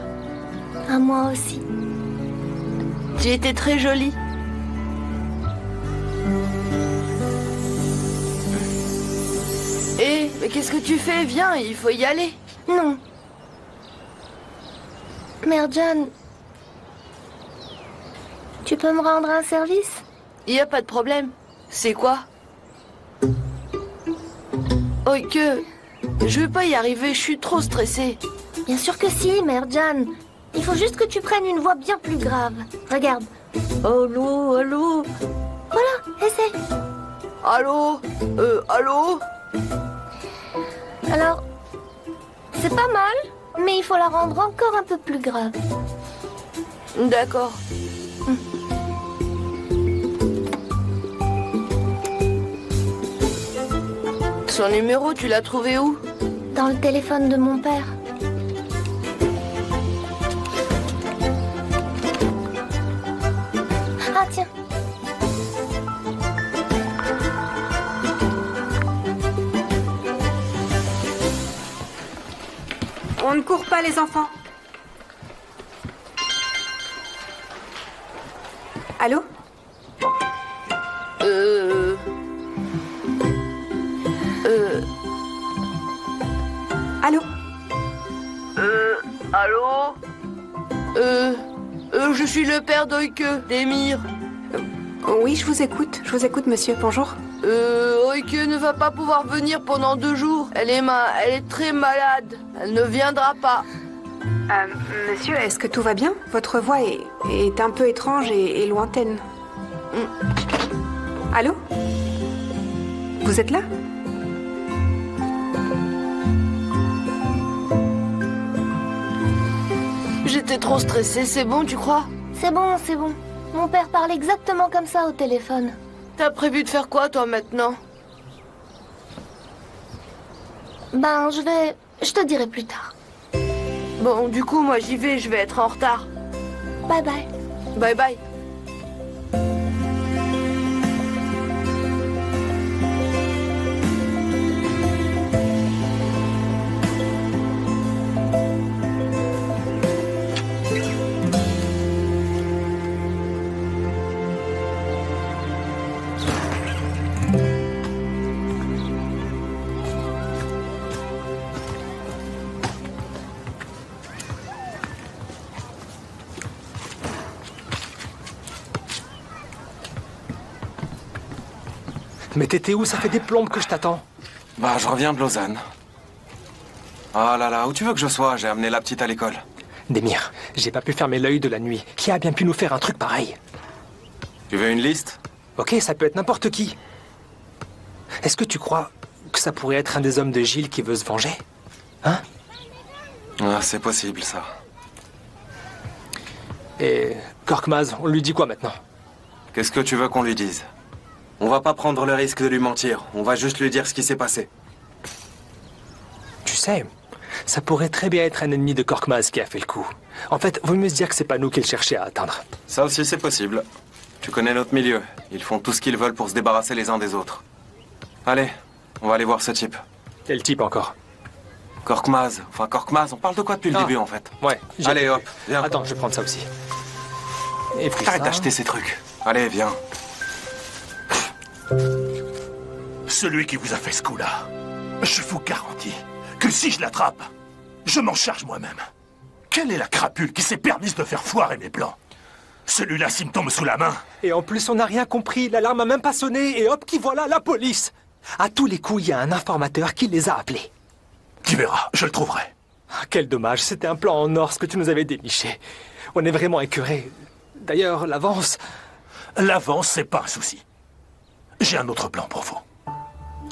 À moi aussi. Tu étais très jolie. Mais qu'est-ce que tu fais? Viens, il faut y aller. Non. Merjan, tu peux me rendre un service? Il n'y a pas de problème. C'est quoi? Oike, je vais pas y arriver, je suis trop stressée. Bien sûr que si, Merjan. Il faut juste que tu prennes une voix bien plus grave. Regarde. Allô, allô. Voilà, essaie. Allô? Allô? Alors, c'est pas mal, mais il faut la rendre encore un peu plus grave. D'accord. Son numéro, tu l'as trouvé où? Dans le téléphone de mon père. Ah tiens. On ne court pas, les enfants. Allô? Allô? Allô? Je suis le père d'Oike, d'Emir. Oui, je vous écoute, monsieur, bonjour. Oike ne va pas pouvoir venir pendant 2 jours. Elle est très malade. Elle ne viendra pas. Monsieur, est-ce que tout va bien? Votre voix est un peu étrange et lointaine. Allô? Vous êtes là? J'étais trop stressée, c'est bon, tu crois? C'est bon, c'est bon. Mon père parle exactement comme ça au téléphone. T'as prévu de faire quoi, toi, maintenant? Ben, je te dirai plus tard. Bon, du coup, moi, j'y vais, je vais être en retard. Bye bye. Bye bye. Mais t'étais où? Ça fait des plombes que je t'attends. Bah, je reviens de Lausanne. Oh là là, où tu veux que je sois? J'ai amené la petite à l'école. Demir, j'ai pas pu fermer l'œil de la nuit. Qui a bien pu nous faire un truc pareil? Tu veux une liste? Ok, ça peut être n'importe qui. Est-ce que tu crois que ça pourrait être un des hommes de Gilles qui veut se venger? Hein? Ah, c'est possible, ça. Et Korkmaz, on lui dit quoi maintenant? Qu'est-ce que tu veux qu'on lui dise? On va pas prendre le risque de lui mentir. On va juste lui dire ce qui s'est passé. Tu sais, ça pourrait très bien être un ennemi de Korkmaz qui a fait le coup. En fait, vaut mieux se dire que c'est pas nous qu'il cherchait à atteindre. Ça aussi, c'est possible. Tu connais notre milieu. Ils font tout ce qu'ils veulent pour se débarrasser les uns des autres. Allez, on va aller voir ce type. Quel type encore? Korkmaz. Enfin, Korkmaz, on parle de quoi depuis le début, en fait? Ouais. Allez, hop, viens. Attends, je vais prendre ça aussi. Et puis arrête ça... d'acheter ces trucs. Allez, viens. Celui qui vous a fait ce coup-là, je vous garantis que si je l'attrape, je m'en charge moi-même. Quelle est la crapule qui s'est permise de faire foirer mes plans? Celui-là, s'il me tombe sous la main... Et en plus, on n'a rien compris. L'alarme a même pas sonné. Et hop, qui voilà, la police. À tous les coups, il y a un informateur qui les a appelés. Tu verras, je le trouverai. Ah, quel dommage, c'était un plan en or ce que tu nous avais déniché. On est vraiment écœurés. D'ailleurs, l'avance... L'avance, c'est pas un souci. J'ai un autre plan pour vous.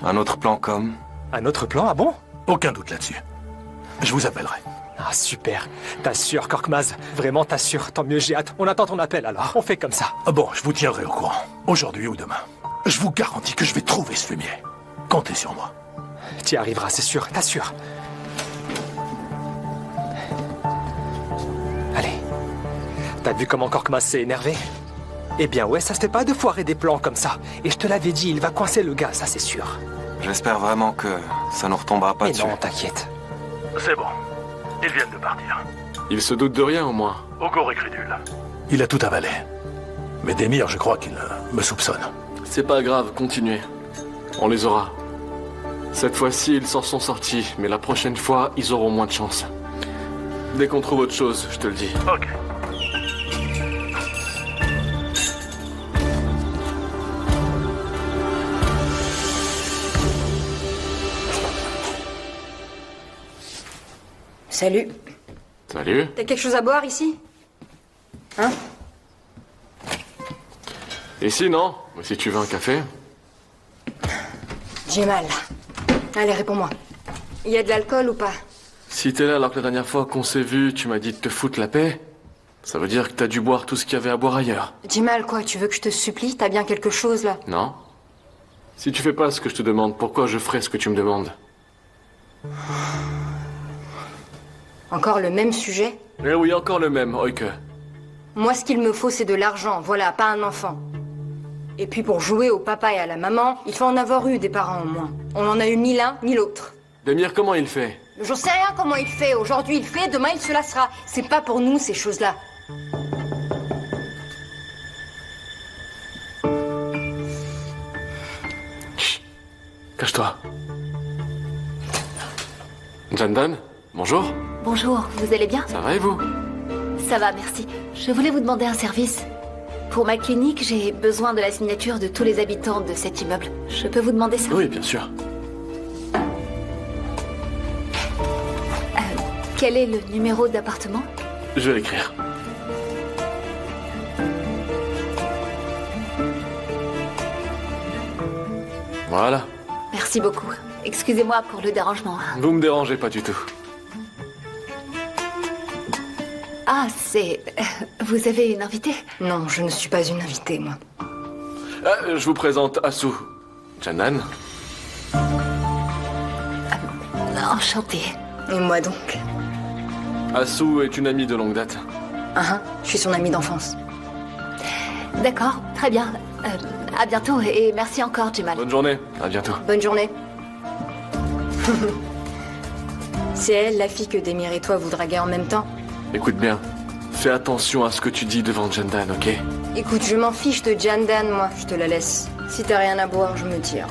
Un autre plan comme? Un autre plan, ah bon? Aucun doute là-dessus. Je vous appellerai. Ah, super. T'assures, Korkmaz. Vraiment, t'assures. Tant mieux, j'ai hâte. On attend ton appel, alors. On fait comme ça. Bon, je vous tiendrai au courant. Aujourd'hui ou demain. Je vous garantis que je vais trouver ce fumier. Comptez sur moi. T'y arriveras, c'est sûr. T'assures. Allez. T'as vu comment Korkmaz s'est énervé? Eh bien, ouais, ça se fait pas de foirer des plans comme ça. Et je te l'avais dit, il va coincer le gars, ça c'est sûr. J'espère vraiment que ça ne retombera pas dessus. Mais non, t'inquiète. C'est bon. Ils viennent de partir. Il se doute de rien, au moins. Ogor est crédule. Il a tout avalé. Mais Demir, je crois qu'il me soupçonne. C'est pas grave, continuez. On les aura. Cette fois-ci, ils s'en sont sortis, mais la prochaine fois, ils auront moins de chance. Dès qu'on trouve autre chose, je te le dis. Ok. Salut. Salut. T'as quelque chose à boire ici? Hein? Ici, non? Mais si tu veux un café? J'ai mal. Allez, réponds-moi. Il y a de l'alcool ou pas? Si t'es là alors que la dernière fois qu'on s'est vu, tu m'as dit de te foutre la paix, ça veut dire que t'as dû boire tout ce qu'il y avait à boire ailleurs. J'ai mal, quoi? Tu veux que je te supplie? T'as bien quelque chose, là? Non? Si tu fais pas ce que je te demande, pourquoi je ferais ce que tu me demandes? Encore le même sujet? Eh oui, encore le même, Oike. Moi, ce qu'il me faut, c'est de l'argent, voilà, pas un enfant. Et puis pour jouer au papa et à la maman, il faut en avoir eu des parents au moins. On n'en a eu ni l'un ni l'autre. Demir, comment il fait? Je sais rien comment il fait. Aujourd'hui il fait, demain il se lassera. C'est pas pour nous ces choses-là. Chut. Cache-toi. Jandan, bonjour. Bonjour, vous allez bien? Ça va et vous? Ça va, merci. Je voulais vous demander un service. Pour ma clinique, j'ai besoin de la signature de tous les habitants de cet immeuble. Je peux vous demander ça? Oui, bien sûr. Quel est le numéro d'appartement? Je vais l'écrire. Voilà. Merci beaucoup. Excusez-moi pour le dérangement. Vous me dérangez pas du tout. Ah, c'est... Vous avez une invitée? Non, je ne suis pas une invitée, moi. Je vous présente Asu. Jandan. Enchantée. Et moi donc? Asu est une amie de longue date. Je suis son amie d'enfance. D'accord, très bien. À bientôt et merci encore, Jamal. Bonne journée, à bientôt. Bonne journée. C'est elle, la fille que Demir et toi vous draguez en même temps? Écoute bien, fais attention à ce que tu dis devant Jandan, ok? Écoute, je m'en fiche de Jandan, moi. Je te la laisse. Si t'as rien à boire, je me tire.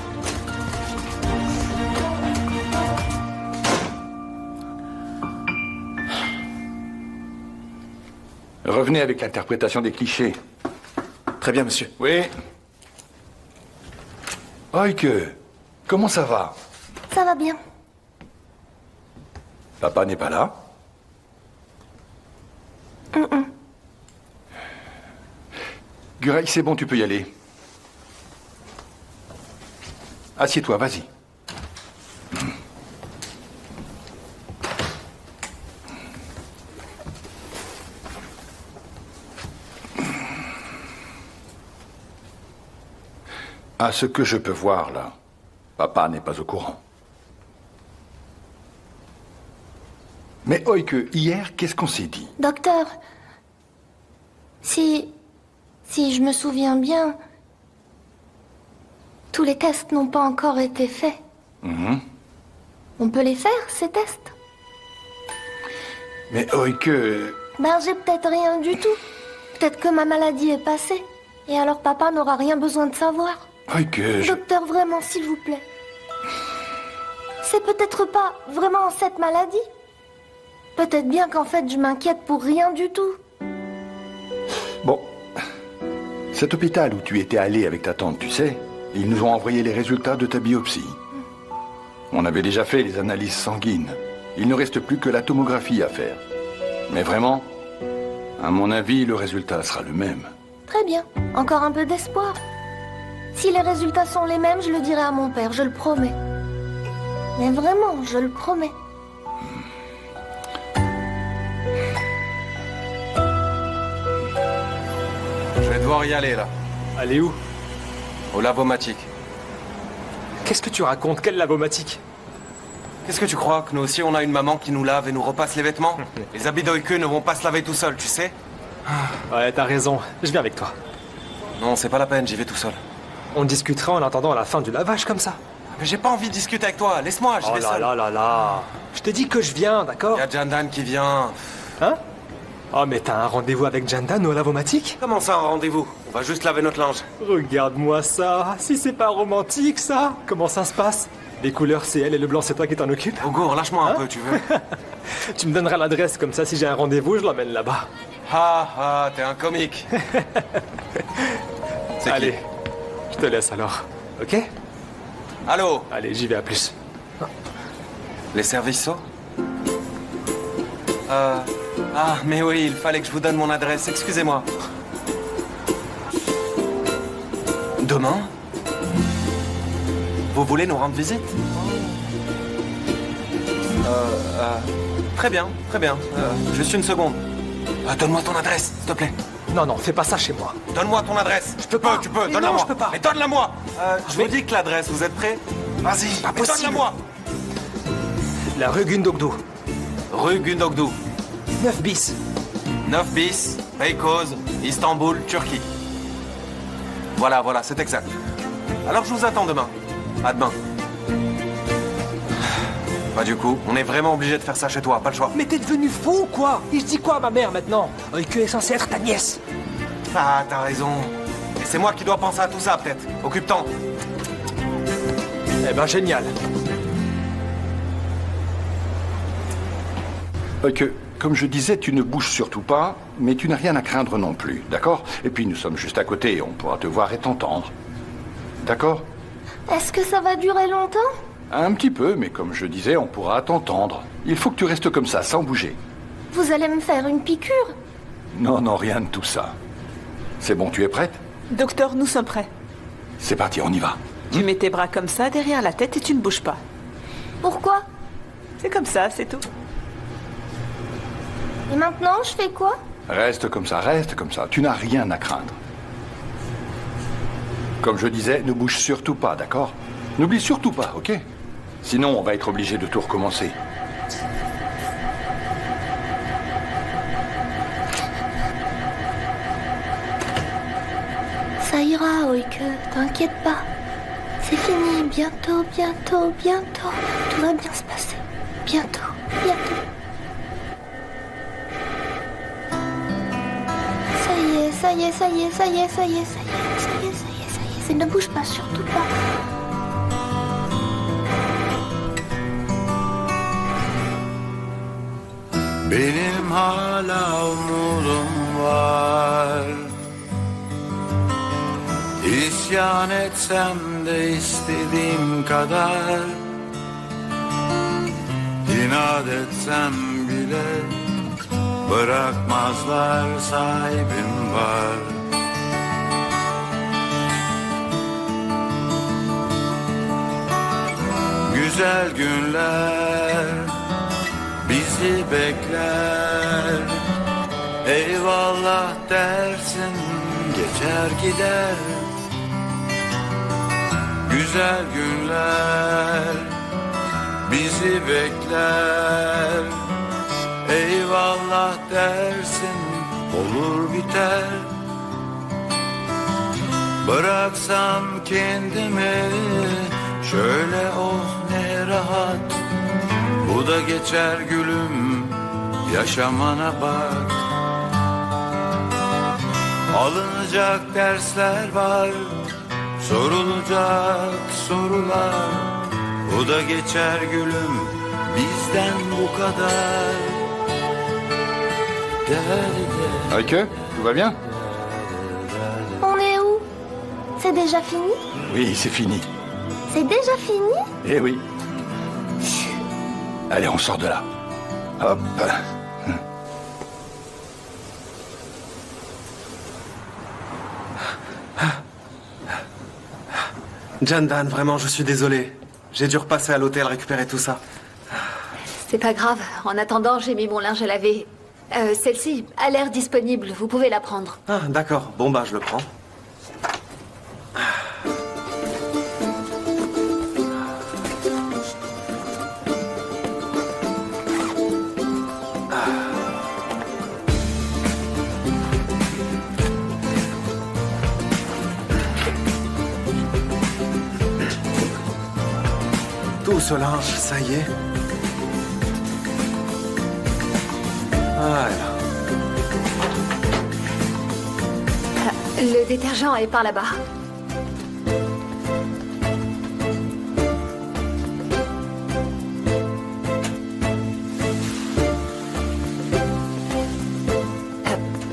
Revenez avec l'interprétation des clichés. Très bien, monsieur. Oui. Oike, comment ça va? Ça va bien. Papa n'est pas là? Gurey, c'est bon, tu peux y aller. Assieds-toi, vas-y. À ce que je peux voir, là, papa n'est pas au courant. Mais Oike, hier, qu'est-ce qu'on s'est dit? Docteur, si je me souviens bien, tous les tests n'ont pas encore été faits. On peut les faire, ces tests? Mais Oike... Ben, j'ai peut-être rien du tout. Peut-être que ma maladie est passée. Et alors papa n'aura rien besoin de savoir. Oike, Docteur, vraiment, s'il vous plaît. C'est peut-être pas vraiment cette maladie. Peut-être bien qu'en fait, je m'inquiète pour rien du tout. Bon. Cet hôpital où tu étais allé avec ta tante, tu sais, ils nous ont envoyé les résultats de ta biopsie. On avait déjà fait les analyses sanguines. Il ne reste plus que la tomographie à faire. Mais vraiment, à mon avis, le résultat sera le même. Très bien. Encore un peu d'espoir. Si les résultats sont les mêmes, je le dirai à mon père, je le promets. Mais vraiment, je le promets. Je vais devoir y aller, là. Aller où? Au lavomatique. Qu'est-ce que tu racontes? Quelle lavomatique? Qu'est-ce que tu crois? Que nous aussi, on a une maman qui nous lave et nous repasse les vêtements? Les habits d'Oike ne vont pas se laver tout seuls, tu sais? Ouais, t'as raison. Je viens avec toi. Non, c'est pas la peine, j'y vais tout seul. On discutera en attendant la fin du lavage, comme ça. Mais j'ai pas envie de discuter avec toi, laisse-moi, j'y vais seul. Oh là. Je te dis que je viens, d'accord? Y a Jandan qui vient. Hein? Oh, mais t'as un rendez-vous avec Jandan au lavomatique? Comment ça, un rendez-vous? On va juste laver notre linge. Regarde-moi ça. Si c'est pas romantique, ça. Comment ça se passe? Les couleurs, c'est elle et le blanc, c'est toi qui t'en occupe? Ogo, lâche-moi un peu, tu veux? Tu me donneras l'adresse, comme ça, si j'ai un rendez-vous, je l'emmène là-bas. Ah, t'es un comique. C'est Allez, je te laisse alors, ok? Allô? Allez, j'y vais, à plus. Les services Ah, mais oui, il fallait que je vous donne mon adresse, excusez-moi. Demain? Vous voulez nous rendre visite? Très bien, très bien. Juste une seconde. Donne-moi ton adresse, s'il te plaît. Non, fais pas ça chez moi. Donne-moi ton adresse. Je peux pas. Tu peux, Mais donne-la non, moi. je peux pas. Mais donne-la moi. Je vous dis que l'adresse, vous êtes prêts? Vas-y, pas mais possible. donne-la moi. La rue Gundogdu. Rue Gundogdu. 9 bis. 9 bis, Beykoz, Istanbul, Turquie. Voilà, c'est exact. Alors je vous attends demain. À demain. Bah du coup, on est vraiment obligé de faire ça chez toi, pas le choix. Mais t'es devenu fou ou quoi? Et je dis quoi à ma mère maintenant? Oike est censée être ta nièce. Ah, t'as raison. Et c'est moi qui dois penser à tout ça, peut-être. Occupe-t'en. Eh ben, génial. Oike, comme je disais, tu ne bouges surtout pas, mais tu n'as rien à craindre non plus, d'accord? Et puis nous sommes juste à côté, on pourra te voir et t'entendre. D'accord? Est-ce que ça va durer longtemps? Un petit peu, mais comme je disais, on pourra t'entendre. Il faut que tu restes comme ça, sans bouger. Vous allez me faire une piqûre? Non, rien de tout ça. C'est bon, tu es prête? Docteur, nous sommes prêts. C'est parti, on y va. Tu mets tes bras comme ça derrière la tête et tu ne bouges pas. Pourquoi? C'est comme ça, c'est tout. Et maintenant, je fais quoi? Reste comme ça, tu n'as rien à craindre. Comme je disais, ne bouge surtout pas, d'accord? N'oublie surtout pas, ok? Sinon, on va être obligé de tout recommencer. Ça ira, Oike, t'inquiète pas. C'est fini, bientôt. Tout va bien se passer. Bientôt. Ça y est. Ne bouge pas, surtout pas. Benim hala umudum var. İsyan etsem de istediğim kadar İnat etsem bile bırakmazlar, sahibim var. Güzel günler bizi bekler, eyvallah dersin geçer gider. Güzel günler bizi bekler, eyvallah dersin olur biter. Bıraksam kendimi şöyle, oh ne rahat, bu da geçer gülüm, yaşamana bak. Alınacak dersler var, sorulacak sorular, bu da geçer gülüm, bizden bu kadar. Aike, tout va bien? On est où? C'est déjà fini? Oui, c'est fini. C'est déjà fini? Eh oui. Allez, on sort de là. Hop. Jandan, vraiment, je suis désolé. J'ai dû repasser à l'hôtel récupérer tout ça. C'est pas grave. En attendant, j'ai mis mon linge à laver. Celle-ci a l'air disponible. Vous pouvez la prendre. Ah, d'accord. Bon, bah, je le prends. Tout ce linge, ça y est. Voilà. Le détergent est par là-bas.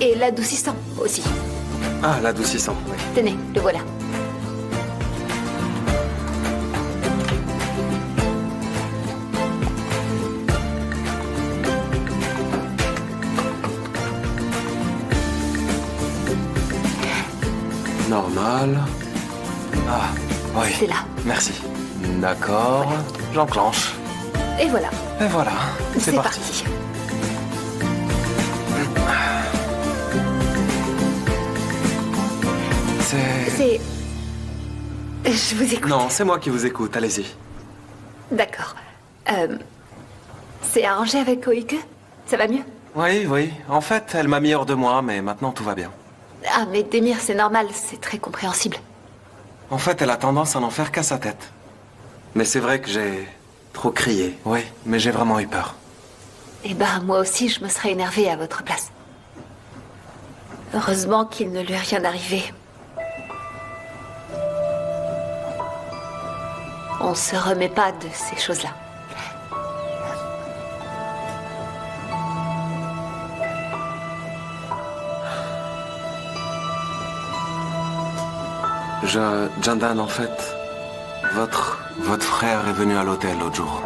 Et l'adoucissant aussi. Ah, l'adoucissant, oui. Tenez, le voilà. Normal. Ah, oui. C'est là. Merci. D'accord. J'enclenche. Et voilà. Et voilà. C'est parti. C'est... Je vous écoute. Non, c'est moi qui vous écoute. Allez-y. D'accord. C'est arrangé avec Oike? Ça va mieux? Oui, oui. En fait, elle m'a mis hors de moi, mais maintenant tout va bien. Ah, mais Demir, c'est normal. C'est très compréhensible. En fait, elle a tendance à n'en faire qu'à sa tête. Mais c'est vrai que j'ai trop crié. Oui, mais j'ai vraiment eu peur. Eh ben, moi aussi, je me serais énervée à votre place. Heureusement qu'il ne lui est rien arrivé. On se remet pas de ces choses-là. Jandan, en fait, votre frère est venu à l'hôtel l'autre jour.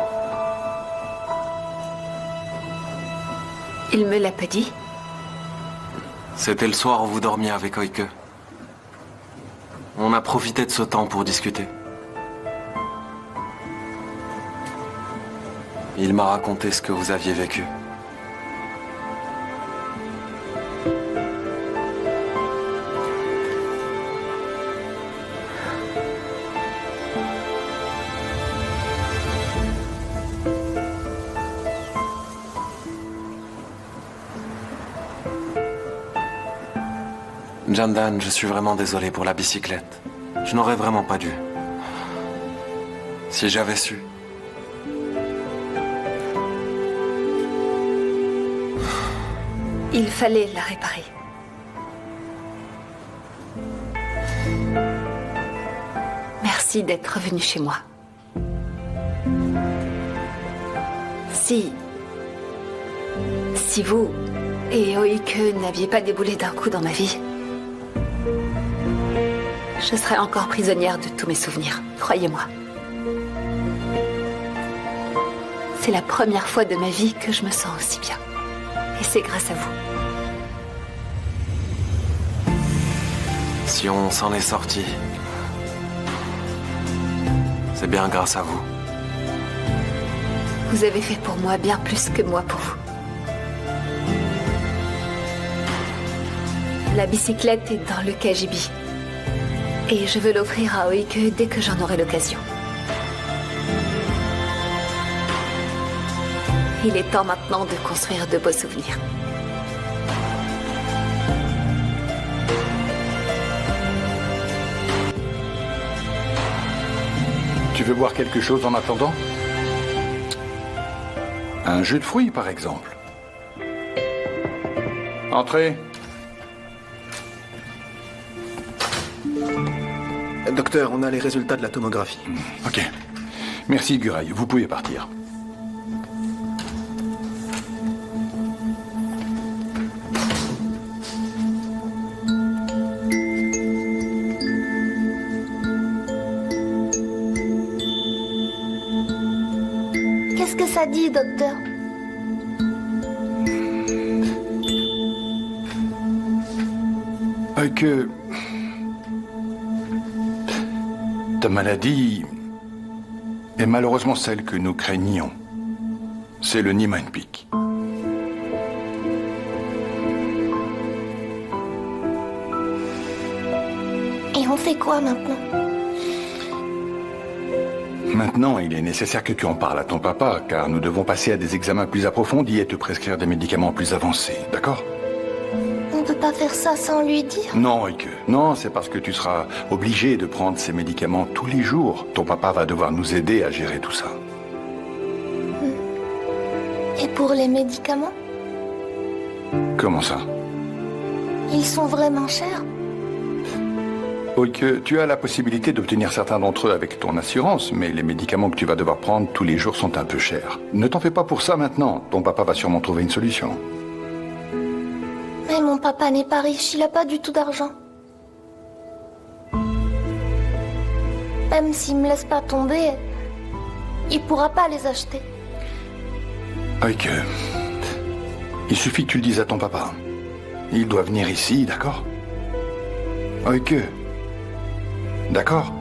Il me l'a pas dit? C'était le soir où vous dormiez avec Oike. On a profité de ce temps pour discuter. Il m'a raconté ce que vous aviez vécu. Jandan, je suis vraiment désolé pour la bicyclette. Je n'aurais vraiment pas dû. Si j'avais su. Il fallait la réparer. Merci d'être revenu chez moi. Si vous et Oike n'aviez pas déboulé d'un coup dans ma vie, je serai encore prisonnière de tous mes souvenirs, croyez-moi. C'est la première fois de ma vie que je me sens aussi bien. Et c'est grâce à vous. Si on s'en est sorti, c'est bien grâce à vous. Vous avez fait pour moi bien plus que moi pour vous. La bicyclette est dans le KGB. Et je veux l'offrir à Oike dès que j'en aurai l'occasion. Il est temps maintenant de construire de beaux souvenirs. Tu veux boire quelque chose en attendant? Un jus de fruits, par exemple. Entrez. Docteur, on a les résultats de la tomographie. Ok. Merci, Guraï. Vous pouvez partir. Qu'est-ce que ça dit, docteur? Que ta maladie est malheureusement celle que nous craignions. C'est le Niemann-Pick. Et on fait quoi maintenant? Maintenant, il est nécessaire que tu en parles à ton papa, car nous devons passer à des examens plus approfondis et te prescrire des médicaments plus avancés, d'accord? On peut pas faire ça sans lui dire? Non, Oike. Non, c'est parce que tu seras obligé de prendre ces médicaments tous les jours. Ton papa va devoir nous aider à gérer tout ça. Et pour les médicaments? Comment ça? Ils sont vraiment chers? Oike, tu as la possibilité d'obtenir certains d'entre eux avec ton assurance, mais les médicaments que tu vas devoir prendre tous les jours sont un peu chers. Ne t'en fais pas pour ça maintenant. Ton papa va sûrement trouver une solution. Mais mon papa n'est pas riche, il a pas du tout d'argent. Même s'il me laisse pas tomber, il pourra pas les acheter. Oike, il suffit que tu le dises à ton papa. Il doit venir ici, d'accord? Oike, d'accord?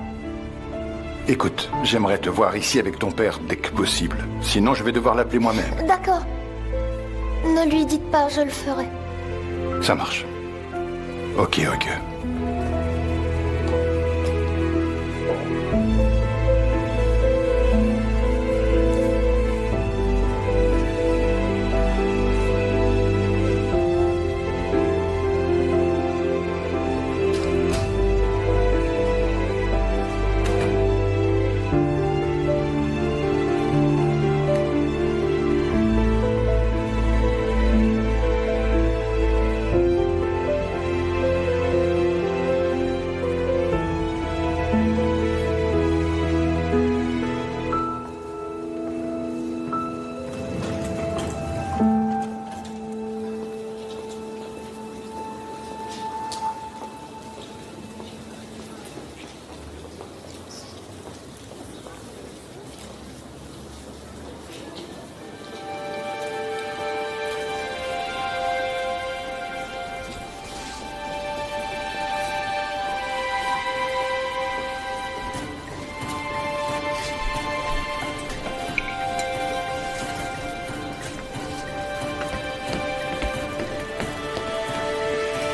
Écoute, j'aimerais te voir ici avec ton père dès que possible. Sinon, je vais devoir l'appeler moi-même. D'accord. Ne lui dites pas, je le ferai. Ça marche. Ok, ok.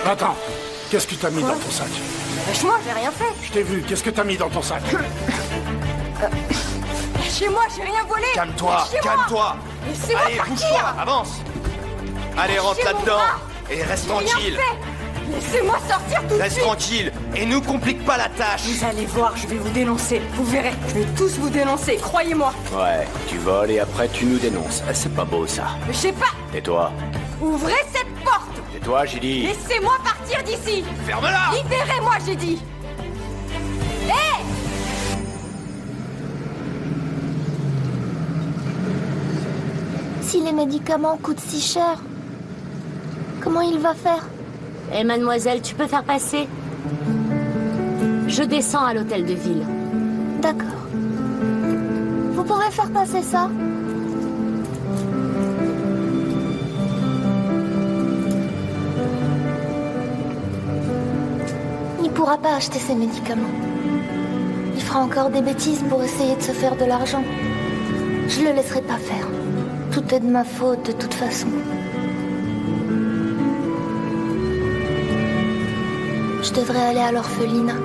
Attends, qu'est-ce que t'as mis dans ton sac? Lâche-moi, j'ai rien fait. Je t'ai vu, qu'est-ce que t'as mis dans ton sac? Lâchez-moi, j'ai rien volé. Calme-toi, calme-toi. Laissez-moi Allez, partir. bouge-toi, avance. Allez, rentre Lâchez mon là-dedans. bras. Et reste J'ai rien tranquille. fait. Laissez-moi sortir tout de Reste suite. tranquille. Et nous complique pas la tâche. Vous allez voir, je vais vous dénoncer. Vous verrez, je vais tous vous dénoncer, croyez-moi. Ouais, tu voles et après tu nous dénonces. C'est pas beau ça. Mais je sais pas, Tais-toi. ouvrez cette porte. Tais-toi, j'ai dit. Laissez-moi partir d'ici. Ferme-la. Libérez-moi, j'ai dit. Hé! Si les médicaments coûtent si cher, comment il va faire? Eh mademoiselle, tu peux faire passer? Je descends à l'hôtel de ville. D'accord. Vous pourrez faire passer ça? Il pourra pas acheter ses médicaments. Il fera encore des bêtises pour essayer de se faire de l'argent. Je le laisserai pas faire. Tout est de ma faute de toute façon. Je devrais aller à l'orphelinat.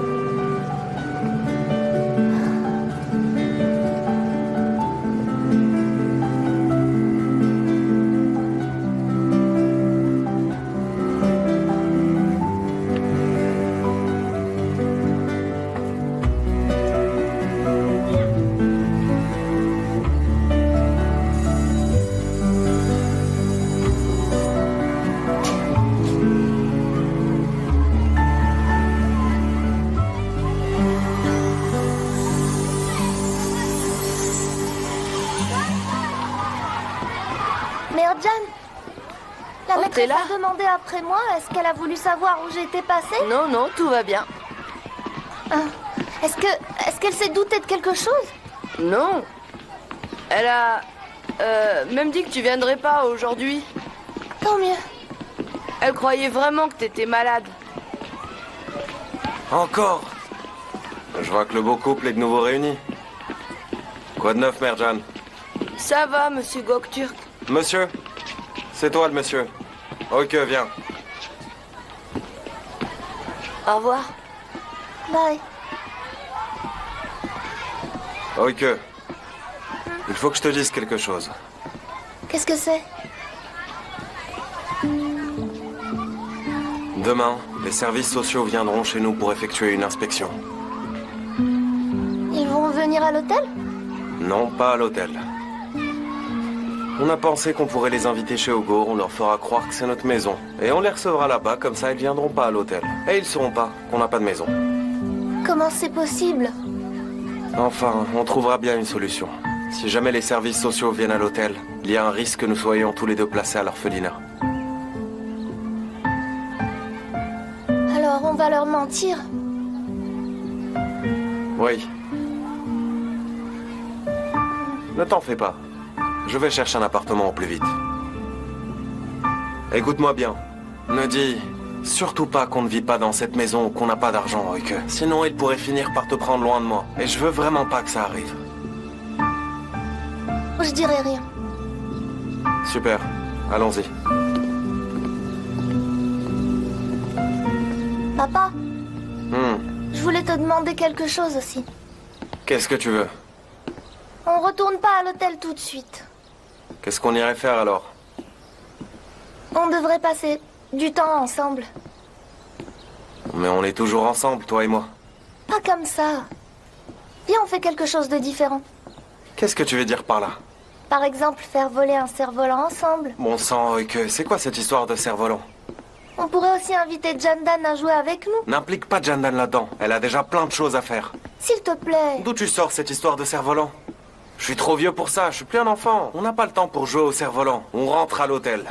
T'es là? Elle a demandé après moi, est-ce qu'elle a voulu savoir où j'étais passée? Non, non, tout va bien. Est-ce qu'elle s'est doutée de quelque chose? Non. Elle a même dit que tu viendrais pas aujourd'hui. Tant mieux. Elle croyait vraiment que t'étais malade. Encore? Je vois que le beau couple est de nouveau réuni. Quoi de neuf, Merjan? Ça va, monsieur Gokturk. Monsieur? C'est toi le monsieur. Ok, viens. Au revoir. Bye. Ok. Il faut que je te dise quelque chose. Qu'est-ce que c'est? Demain, les services sociaux viendront chez nous pour effectuer une inspection. Ils vont venir à l'hôtel? Non, pas à l'hôtel. On a pensé qu'on pourrait les inviter chez Ogor, on leur fera croire que c'est notre maison. Et on les recevra là-bas, comme ça ils viendront pas à l'hôtel. Et ils sauront pas qu'on n'a pas de maison. Comment c'est possible? Enfin, on trouvera bien une solution. Si jamais les services sociaux viennent à l'hôtel, il y a un risque que nous soyons tous les deux placés à l'orphelinat. Alors on va leur mentir? Oui. Ne t'en fais pas. Je vais chercher un appartement au plus vite. Écoute-moi bien. Ne dis surtout pas qu'on ne vit pas dans cette maison ou qu'on n'a pas d'argent, Royke. Sinon, il pourrait finir par te prendre loin de moi. Et je veux vraiment pas que ça arrive. Je dirai rien. Super. Allons-y. Papa, je voulais te demander quelque chose aussi. Qu'est-ce que tu veux? On retourne pas à l'hôtel tout de suite. Qu'est-ce qu'on irait faire alors? On devrait passer du temps ensemble. Mais on est toujours ensemble, toi et moi. Pas comme ça. Viens, on fait quelque chose de différent. Qu'est-ce que tu veux dire par là? Par exemple, faire voler un cerf-volant ensemble. Bon sang, Royke, c'est quoi cette histoire de cerf-volant? On pourrait aussi inviter Jandan à jouer avec nous. N'implique pas Jandan là-dedans. Elle a déjà plein de choses à faire. S'il te plaît. D'où tu sors cette histoire de cerf-volant? Je suis trop vieux pour ça, je suis plus un enfant. On n'a pas le temps pour jouer au cerf-volant. On rentre à l'hôtel.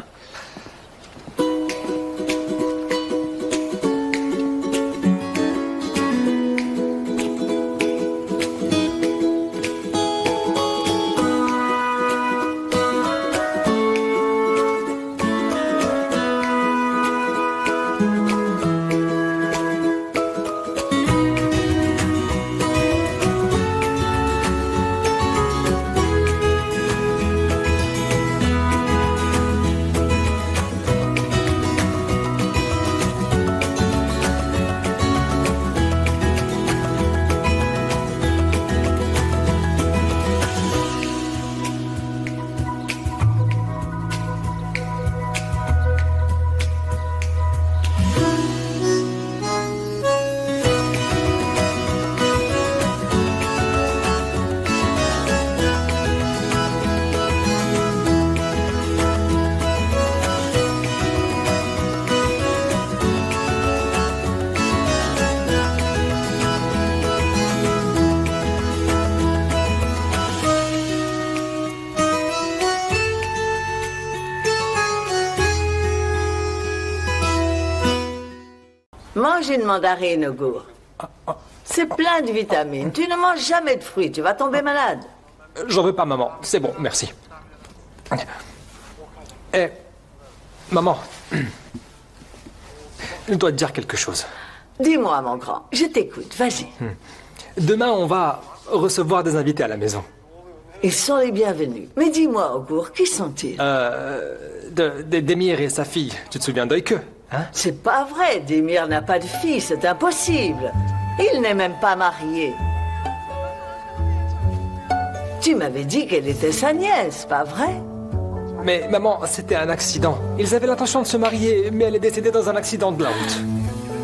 Mangez une mandarine, Ogor. C'est plein de vitamines. Tu ne manges jamais de fruits, tu vas tomber malade. J'en veux pas, maman. C'est bon, merci. Eh, maman, je dois te dire quelque chose. Dis-moi, mon grand, je t'écoute, vas-y. Demain, on va recevoir des invités à la maison. Ils sont les bienvenus. Mais dis-moi, Augur, qui sont-ils Demir et sa fille. Tu te souviens d'Oike, hein? C'est pas vrai, Demir n'a pas de fille, c'est impossible. Il n'est même pas marié. Tu m'avais dit qu'elle était sa nièce, pas vrai? Mais maman, c'était un accident. Ils avaient l'intention de se marier, mais elle est décédée dans un accident de la route.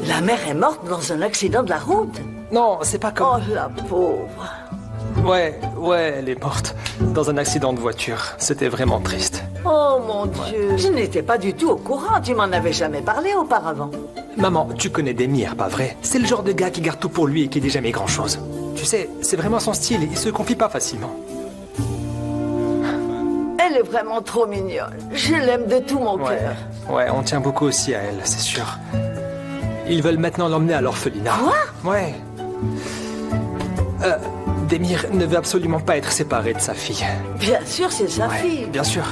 La mère est morte dans un accident de la route? Non, c'est pas comme... Oh, la pauvre. Ouais, elle est morte. Dans un accident de voiture. C'était vraiment triste. Oh, mon Dieu. Je n'étais pas du tout au courant. Tu m'en avais jamais parlé auparavant. Maman, tu connais Demir, pas vrai? C'est le genre de gars qui garde tout pour lui et qui dit jamais grand-chose. Tu sais, c'est vraiment son style. Il se confie pas facilement. Elle est vraiment trop mignonne. Je l'aime de tout mon cœur. Ouais, on tient beaucoup aussi à elle, c'est sûr. Ils veulent maintenant l'emmener à l'orphelinat. Quoi? Ouais. Demir ne veut absolument pas être séparé de sa fille. Bien sûr, c'est sa fille. Bien sûr.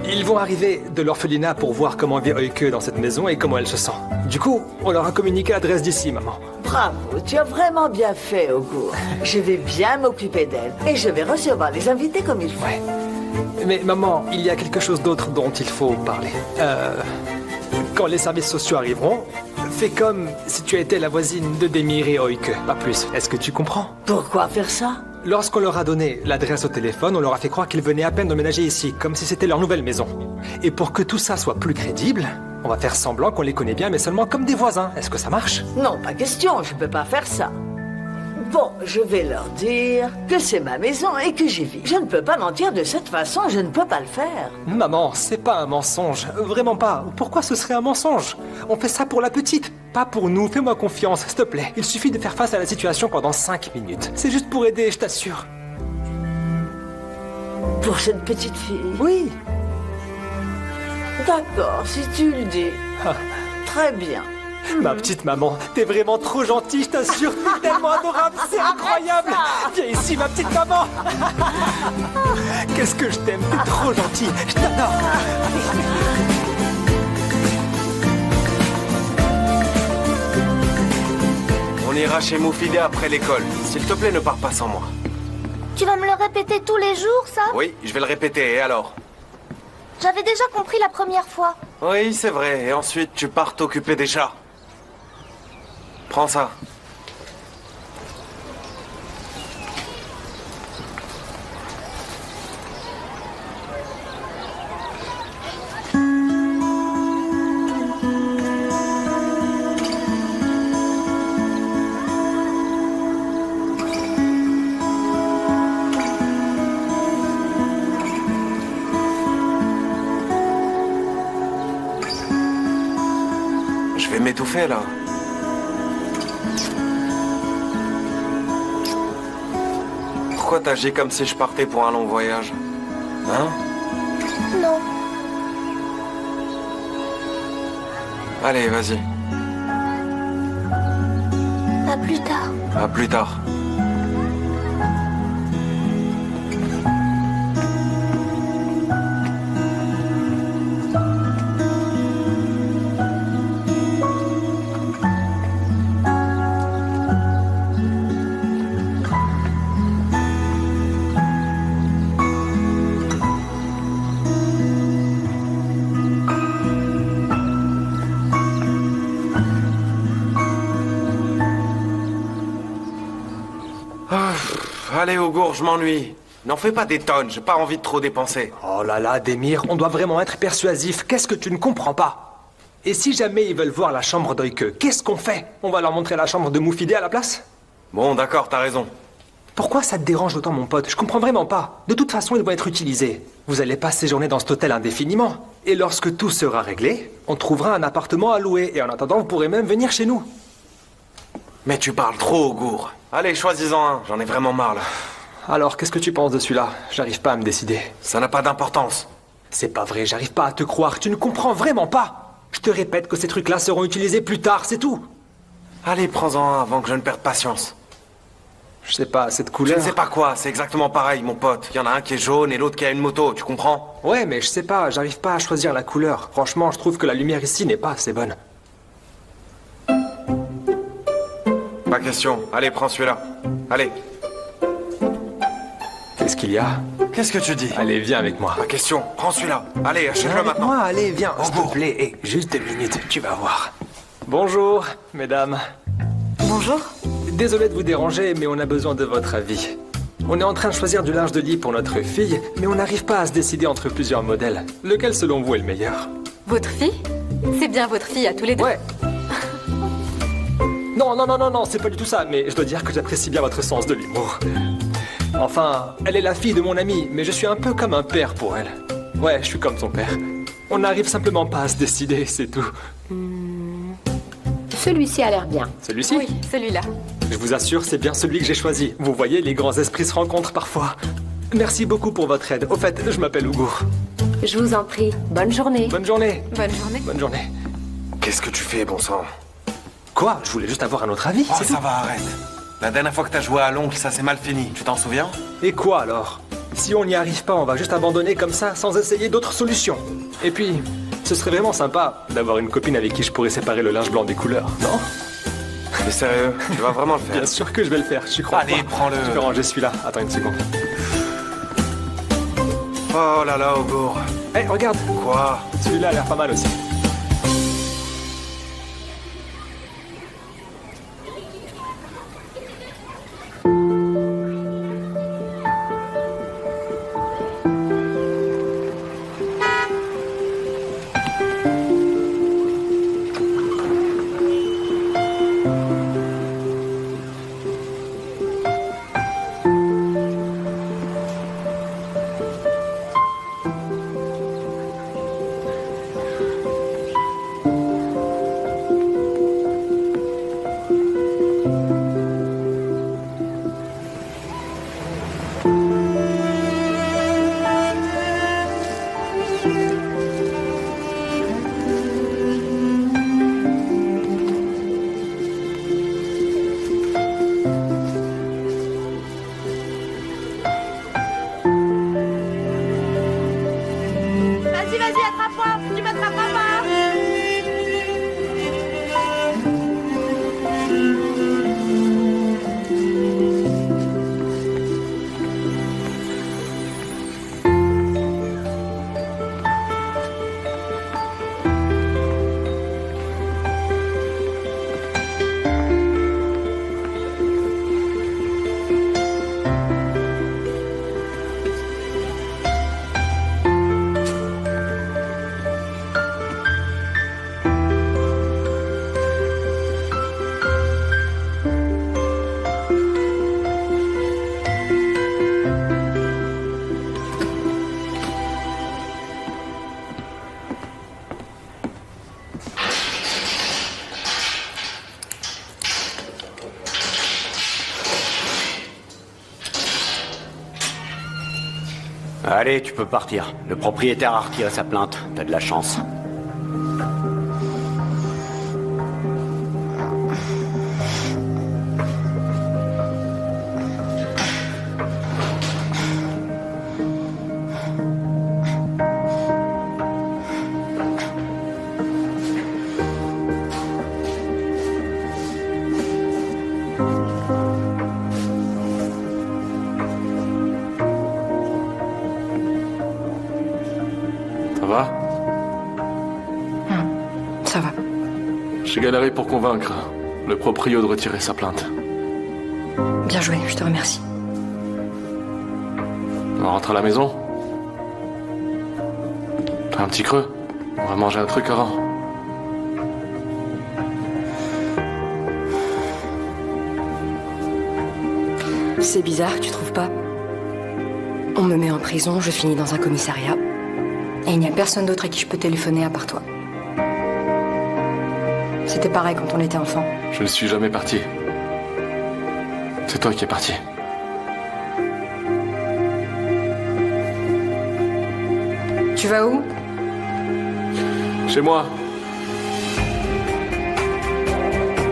Ils vont arriver de l'orphelinat pour voir comment vit Oike dans cette maison et comment elle se sent. Du coup, on leur a communiqué l'adresse d'ici, maman. Bravo, tu as vraiment bien fait, Augur. Je vais bien m'occuper d'elle et je vais recevoir les invités comme il faut. Ouais. Mais maman, il y a quelque chose d'autre dont il faut parler. Quand les services sociaux arriveront, fais comme si tu étais la voisine de Demir et Oike, pas plus. Est-ce que tu comprends? Pourquoi faire ça? Lorsqu'on leur a donné l'adresse au téléphone, on leur a fait croire qu'ils venaient à peine d'emménager ici, comme si c'était leur nouvelle maison. Et pour que tout ça soit plus crédible, on va faire semblant qu'on les connaît bien, mais seulement comme des voisins. Est-ce que ça marche? Non, pas question, je peux pas faire ça. Bon, je vais leur dire que c'est ma maison et que j'y vis. Je ne peux pas mentir de cette façon, je ne peux pas le faire. Maman, c'est pas un mensonge. Vraiment pas. Pourquoi ce serait un mensonge? On fait ça pour la petite, pas pour nous. Fais-moi confiance, s'il te plaît. Il suffit de faire face à la situation pendant 5 minutes. C'est juste pour aider, je t'assure. Pour cette petite fille? Oui. D'accord, si tu le dis. Très bien. Ma petite maman, t'es vraiment trop gentille, je t'assure. T'es tellement adorable, c'est incroyable. Viens ici, ma petite maman. Qu'est-ce que je t'aime, t'es trop gentille. Je t'adore. On ira chez Moufidé après l'école. S'il te plaît, ne pars pas sans moi. Tu vas me le répéter tous les jours, ça? Oui, je vais le répéter, et alors? J'avais déjà compris la première fois. Oui, c'est vrai, et ensuite tu pars t'occuper des chats. Prends ça. Je vais m'étouffer là. Pourquoi t'agis comme si je partais pour un long voyage? Hein? Non. Allez, vas-y. À plus tard. À plus tard. Allez, Augur, je m'ennuie. N'en fais pas des tonnes, j'ai pas envie de trop dépenser. Oh là là, Demir, on doit vraiment être persuasif. Qu'est-ce que tu ne comprends pas? Et si jamais ils veulent voir la chambre d'Oike, qu'est-ce qu'on fait? On va leur montrer la chambre de Moufidé à la place? Bon, d'accord, t'as raison. Pourquoi ça te dérange autant, mon pote? Je comprends vraiment pas. De toute façon, ils vont être utilisés. Vous allez pas séjourner dans cet hôtel indéfiniment. Et lorsque tout sera réglé, on trouvera un appartement à louer. Et en attendant, vous pourrez même venir chez nous. Mais tu parles trop, Augur. Allez, choisis-en un, j'en ai vraiment marre là. Alors, qu'est-ce que tu penses de celui-là? J'arrive pas à me décider. Ça n'a pas d'importance. C'est pas vrai, j'arrive pas à te croire. Tu ne comprends vraiment pas. Je te répète que ces trucs-là seront utilisés plus tard, c'est tout. Allez, prends-en un avant que je ne perde patience. Je sais pas, cette Je couleur... ne sais pas quoi, c'est exactement pareil, mon pote. Il y en a un qui est jaune et l'autre qui a une moto, tu comprends? Ouais, mais je sais pas, j'arrive pas à choisir la couleur. Franchement, je trouve que la lumière ici n'est pas assez bonne. Pas question. Allez, prends celui-là. Allez. Qu'est-ce qu'il y a? Qu'est-ce que tu dis? Allez, viens avec moi. Pas question. Prends celui-là. Allez, achète-le maintenant. Moi, allez, viens, s'il te plaît. Hé, juste 2 minutes, tu vas voir. Bonjour, mesdames. Bonjour. Désolé de vous déranger, mais on a besoin de votre avis. On est en train de choisir du linge de lit pour notre fille, mais on n'arrive pas à se décider entre plusieurs modèles. Lequel, selon vous, est le meilleur? Votre fille? C'est bien votre fille à tous les deux? Ouais. Non, c'est pas du tout ça, mais je dois dire que j'apprécie bien votre sens de l'humour. Enfin, elle est la fille de mon ami, mais je suis un peu comme un père pour elle. Ouais, je suis comme son père. On n'arrive simplement pas à se décider, c'est tout. Celui-ci a l'air bien. Celui-ci? Oui, celui-là. Je vous assure, c'est bien celui que j'ai choisi. Vous voyez, les grands esprits se rencontrent parfois. Merci beaucoup pour votre aide. Au fait, je m'appelle Ougour. Je vous en prie. Bonne journée. Bonne journée. Bonne journée. Bonne journée. Qu'est-ce que tu fais, bon sang? Quoi? Je voulais juste avoir un autre avis, Oh, c'est ça tout. va, arrête. La dernière fois que t'as joué à l'oncle, ça s'est mal fini. Tu t'en souviens? Et quoi alors? Si on n'y arrive pas, on va juste abandonner comme ça, sans essayer d'autres solutions. Et puis, ce serait vraiment sympa d'avoir une copine avec qui je pourrais séparer le linge blanc des couleurs, non? Mais sérieux, tu vas vraiment le faire? Bien sûr que je vais le faire, je crois. Allez, prends-le. Je vais ranger celui-là. Attends une seconde. Oh là là, Ougour. Hé, regarde. Quoi? Celui-là a l'air pas mal aussi. Vas-y, attrape-moi. Tu m'attraperas pas. Allez, tu peux partir. Le propriétaire a retiré sa plainte. T'as de la chance. Ça va? Ça va. J'ai galéré pour convaincre le proprio de retirer sa plainte. Bien joué, je te remercie. On rentre à la maison? T'as un petit creux? On va manger un truc avant. C'est bizarre, tu trouves pas? On me met en prison, je finis dans un commissariat. Et il n'y a personne d'autre à qui je peux téléphoner à part toi. C'était pareil quand on était enfant. Je ne suis jamais parti. C'est toi qui es parti. Tu vas où? Chez moi.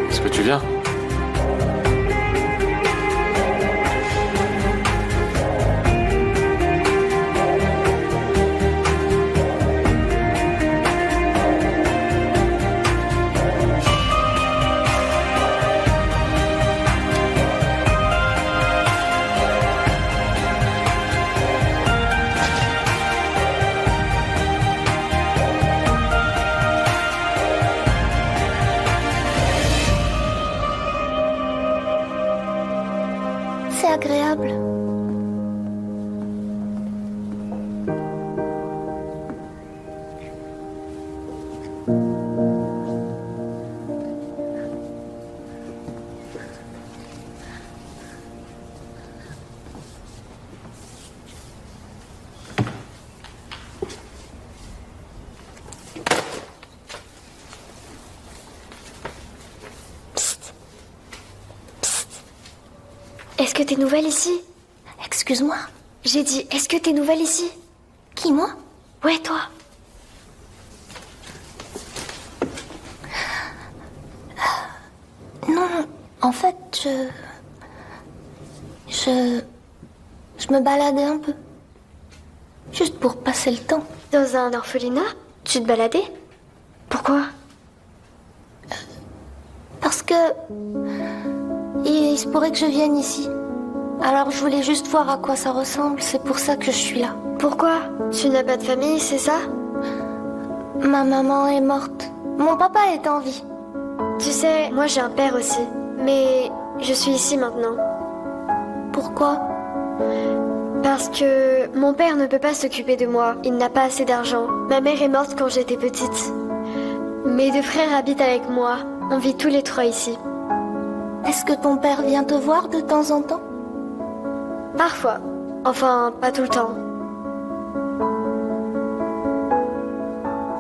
Est-ce que tu viens? Est-ce que t'es nouvelle ici? Excuse-moi. J'ai dit, est-ce que t'es nouvelle ici? Qui, moi? Ouais, toi. Non, en fait, je me baladais un peu. Juste pour passer le temps. Dans un orphelinat? Tu te baladais? Pourquoi? Parce que... il se pourrait que je vienne ici. Alors je voulais juste voir à quoi ça ressemble, c'est pour ça que je suis là. Pourquoi? Tu n'as pas de famille, c'est ça? Ma maman est morte. Mon papa est en vie. Tu sais, moi j'ai un père aussi. Mais je suis ici maintenant. Pourquoi? Parce que mon père ne peut pas s'occuper de moi. Il n'a pas assez d'argent. Ma mère est morte quand j'étais petite. Mes deux frères habitent avec moi. On vit tous les trois ici. Est-ce que ton père vient te voir de temps en temps? Parfois. Enfin, pas tout le temps.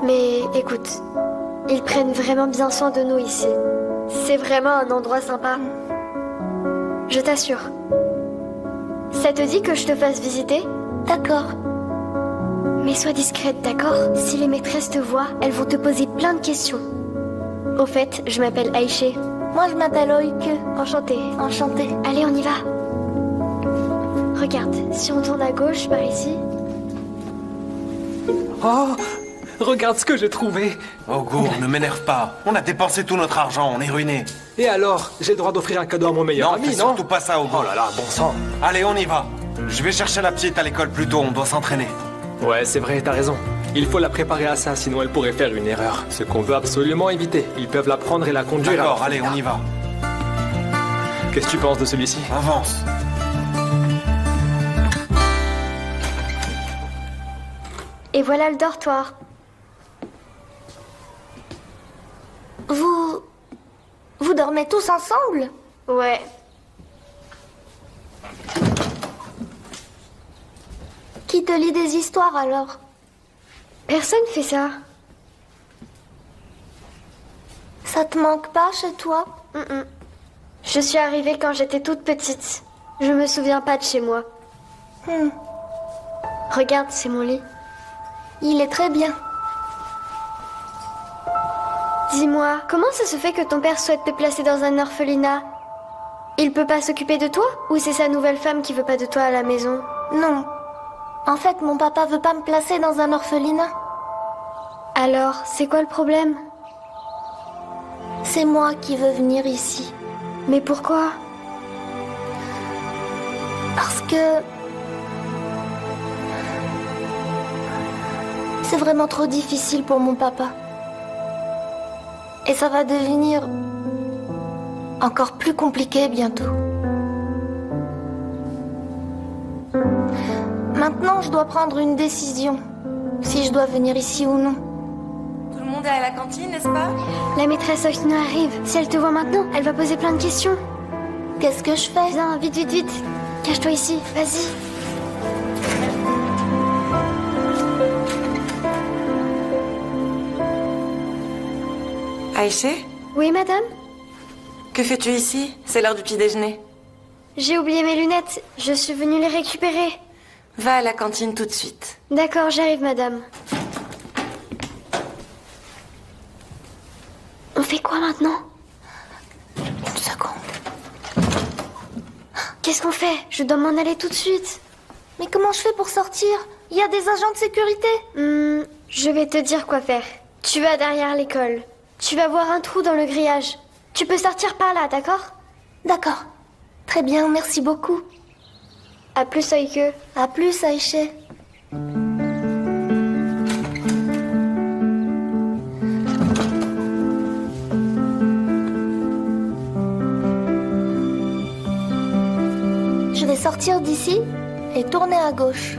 Mais écoute, ils prennent vraiment bien soin de nous ici. C'est vraiment un endroit sympa. Je t'assure. Ça te dit que je te fasse visiter? D'accord. Mais sois discrète, d'accord? Si les maîtresses te voient, elles vont te poser plein de questions. Au fait, je m'appelle Aïché. Moi, je m'appelle Oike. Enchantée. Enchantée. Allez, on y va. Regarde, si on tourne à gauche par ici... Oh, regarde ce que j'ai trouvé. Oh, Gour, ne m'énerve pas. On a dépensé tout notre argent, on est ruinés. Et alors, j'ai le droit d'offrir un cadeau à mon meilleur ami, fais non? surtout pas ça, Gour. Oh là là, bon sang. Allez, on y va. Je vais chercher la petite à l'école plus tôt, on doit s'entraîner. Ouais, c'est vrai, t'as raison. Il faut la préparer à ça, sinon elle pourrait faire une erreur. Ce qu'on veut absolument éviter. Ils peuvent la prendre et la conduire. D'accord, allez, on y va. Qu'est-ce que tu penses de celui-ci? Avance. Et voilà le dortoir. Vous dormez tous ensemble? Ouais. Qui te lit des histoires alors? Personne fait ça. Ça te manque pas chez toi? Je suis arrivée quand j'étais toute petite. Je me souviens pas de chez moi. Regarde, c'est mon lit. Il est très bien. Dis-moi, comment ça se fait que ton père souhaite te placer dans un orphelinat? Il peut pas s'occuper de toi? Ou c'est sa nouvelle femme qui veut pas de toi à la maison? Non. En fait, mon papa veut pas me placer dans un orphelinat. Alors, c'est quoi le problème? C'est moi qui veux venir ici. Mais pourquoi? Parce que... c'est vraiment trop difficile pour mon papa. Et ça va devenir encore plus compliqué bientôt. Maintenant, je dois prendre une décision. Si je dois venir ici ou non. Tout le monde est à la cantine, n'est-ce pas? La maîtresse Oikno arrive. Si elle te voit maintenant, elle va poser plein de questions. Qu'est-ce que je fais? Viens, vite, vite, vite. Cache-toi ici, vas-y. Aïché? Oui, madame? Que fais-tu ici? C'est l'heure du petit déjeuner. J'ai oublié mes lunettes. Je suis venue les récupérer. Va à la cantine tout de suite. D'accord, j'arrive, madame. On fait quoi maintenant? Une seconde. Qu'est-ce qu'on fait? Je dois m'en aller tout de suite. Mais comment je fais pour sortir? Il y a des agents de sécurité. Je vais te dire quoi faire. Tu vas derrière l'école. Tu vas voir un trou dans le grillage. Tu peux sortir par là, d'accord? D'accord. Très bien, merci beaucoup. À plus, Oike. À plus, Aïché. Je vais sortir d'ici et tourner à gauche.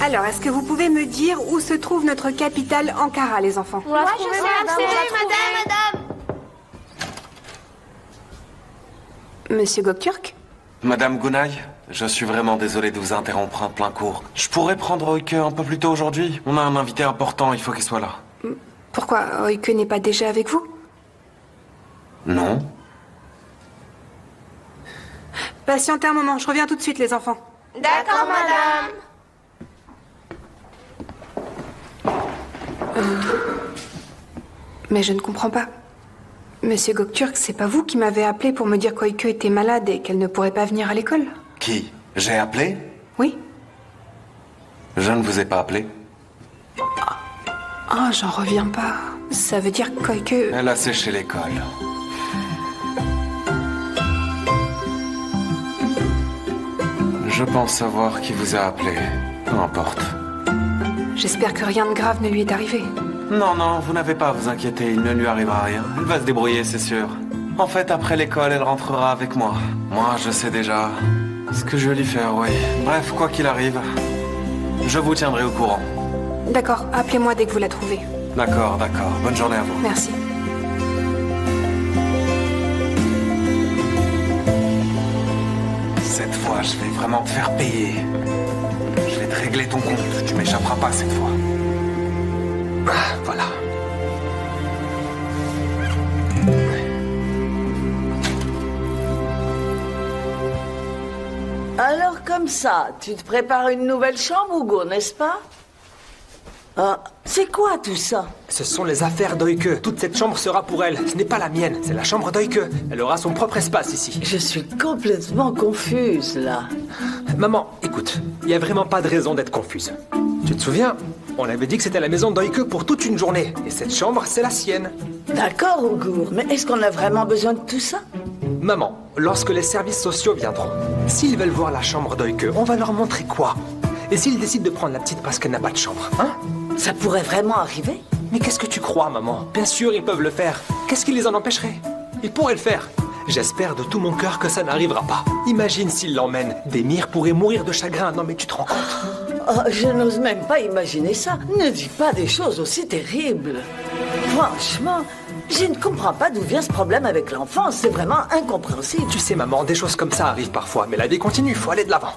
Alors, est-ce que vous pouvez me dire où se trouve notre capitale Ankara, les enfants? Moi, je sais, madame. Monsieur Göktürk? Madame Gunay, je suis vraiment désolé de vous interrompre en plein cours. Je pourrais prendre Oike un peu plus tôt aujourd'hui? On a un invité important, il faut qu'il soit là. Pourquoi Oike n'est pas déjà avec vous? Non. Patientez un moment, je reviens tout de suite, les enfants. D'accord, madame. Mais je ne comprends pas. Monsieur Göktürk, c'est pas vous qui m'avez appelé pour me dire qu'Oike était malade et qu'elle ne pourrait pas venir à l'école? Qui? J'ai appelé? Oui. Je ne vous ai pas appelé. Oh, j'en reviens pas. Ça veut dire qu'Oike... Elle a séché l'école. Je pense savoir qui vous a appelé. Peu importe. J'espère que rien de grave ne lui est arrivé. Non, non, vous n'avez pas à vous inquiéter, il ne lui arrivera rien. Elle va se débrouiller, c'est sûr. En fait, après l'école, elle rentrera avec moi. Moi, je sais déjà ce que je vais lui faire, oui. Bref, quoi qu'il arrive, je vous tiendrai au courant. D'accord, appelez-moi dès que vous la trouvez. D'accord, d'accord. Bonne journée à vous. Merci. Cette fois, je vais vraiment te faire payer. Je vais te régler ton compte. Tu m'échapperas pas cette fois. Ah, voilà. Alors comme ça, tu te prépares une nouvelle chambre, Hugo, n'est-ce pas? Ah, c'est quoi tout ça? Ce sont les affaires d'Oike. Toute cette chambre sera pour elle. Ce n'est pas la mienne, c'est la chambre d'Oike. Elle aura son propre espace ici. Je suis complètement confuse, là. Maman, écoute, il n'y a vraiment pas de raison d'être confuse. Tu te souviens? On avait dit que c'était la maison d'Oike pour toute une journée. Et cette chambre, c'est la sienne. D'accord, Hugo, mais est-ce qu'on a vraiment besoin de tout ça? Maman, lorsque les services sociaux viendront, s'ils veulent voir la chambre d'Oike, on va leur montrer quoi? Et s'ils décident de prendre la petite parce qu'elle n'a pas de chambre, hein? Ça pourrait vraiment arriver? Mais qu'est-ce que tu crois, maman? Bien sûr, ils peuvent le faire. Qu'est-ce qui les en empêcherait? Ils pourraient le faire. J'espère de tout mon cœur que ça n'arrivera pas. Imagine s'ils l'emmènent. Demir pourrait mourir de chagrin. Non, mais tu te rends compte? Oh, je n'ose même pas imaginer ça. Ne dis pas des choses aussi terribles. Franchement, je ne comprends pas d'où vient ce problème avec l'enfant. C'est vraiment incompréhensible. Tu sais, maman, des choses comme ça arrivent parfois. Mais la vie continue, faut aller de l'avant.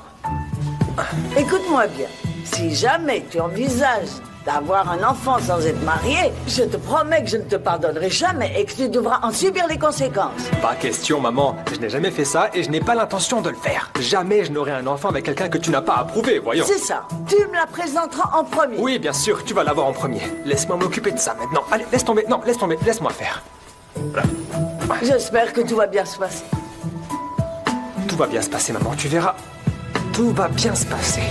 Écoute-moi bien. Si jamais tu envisages d'avoir un enfant sans être marié, je te promets que je ne te pardonnerai jamais et que tu devras en subir les conséquences. Pas question, maman. Je n'ai jamais fait ça et je n'ai pas l'intention de le faire. Jamais je n'aurai un enfant avec quelqu'un que tu n'as pas approuvé, voyons. C'est ça. Tu me la présenteras en premier. Oui, bien sûr, tu vas l'avoir en premier. Laisse-moi m'occuper de ça maintenant. Allez, laisse tomber. Non, laisse tomber. Laisse-moi faire. Voilà. J'espère que tout va bien se passer. Tout va bien se passer, maman. Tu verras. Tout va bien se passer.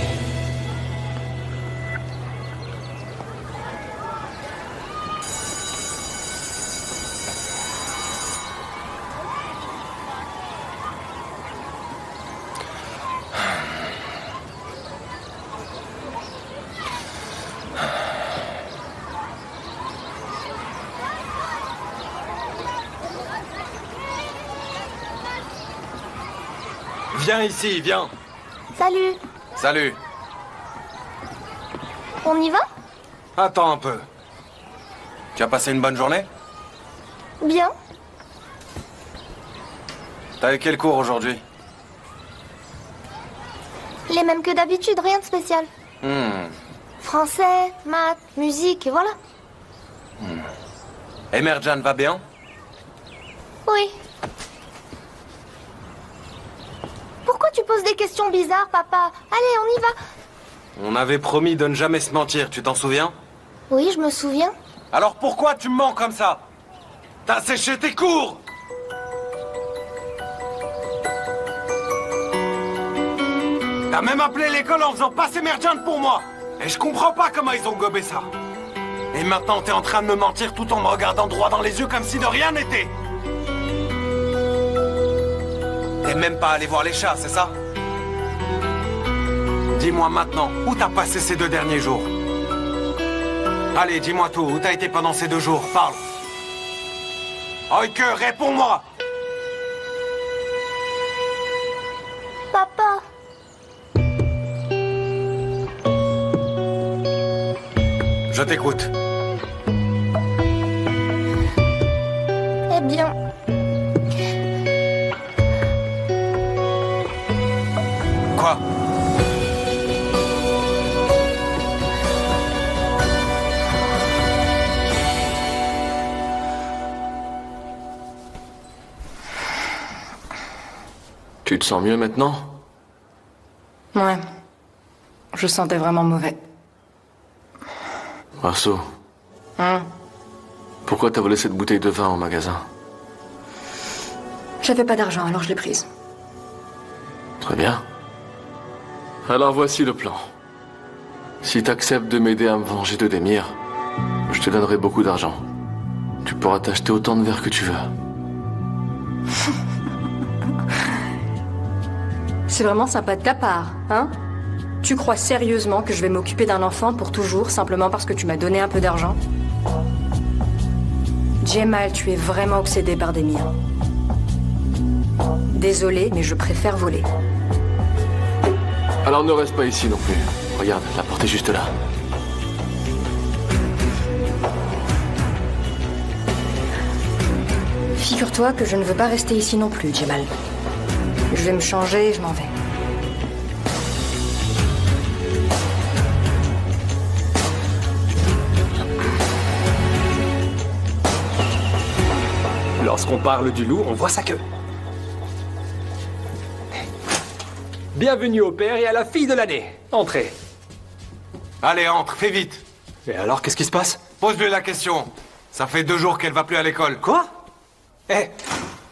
Viens ici, viens. Salut. Salut. On y va? Attends un peu. Tu as passé une bonne journée? Bien. T'as eu quel cours aujourd'hui? Les mêmes que d'habitude, rien de spécial. Français, maths, musique, et voilà. Et Merjan va bien? Oui. Pourquoi tu poses des questions bizarres, papa? Allez, on y va. On avait promis de ne jamais se mentir, tu t'en souviens? Oui, je me souviens. Alors pourquoi tu me mens comme ça? T'as séché tes cours! T'as même appelé l'école en faisant passer Merjan pour moi! Et je comprends pas comment ils ont gobé ça. Et maintenant t'es en train de me mentir tout en me regardant droit dans les yeux comme si de rien n'était. T'es même pas allé voir les chats, c'est ça? Dis-moi maintenant, où t'as passé ces 2 derniers jours? Allez, dis-moi tout, où t'as été pendant ces 2 jours? Parle. Oike, réponds-moi! Papa. Je t'écoute. Eh bien... Quoi? Tu te sens mieux maintenant? Ouais. Je sentais vraiment mauvais. Marceau, pourquoi t'as volé cette bouteille de vin au magasin? J'avais pas d'argent, alors je l'ai prise. Très bien. Alors voici le plan. Si t'acceptes de m'aider à me venger de Demir, je te donnerai beaucoup d'argent. Tu pourras t'acheter autant de verres que tu veux. C'est vraiment sympa de ta part, hein? Tu crois sérieusement que je vais m'occuper d'un enfant pour toujours, simplement parce que tu m'as donné un peu d'argent? Djemal, tu es vraiment obsédé par Demir. Désolée, mais je préfère voler. Alors ne reste pas ici non plus. Regarde, la porte est juste là. Figure-toi que je ne veux pas rester ici non plus, Djemal. Je vais me changer et je m'en vais. Lorsqu'on parle du loup, on voit sa queue. Bienvenue au père et à la fille de l'année. Entrez. Allez, entre, fais vite. Et alors, qu'est-ce qui se passe? Pose-lui la question. Ça fait 2 jours qu'elle va plus à l'école. Quoi? Mais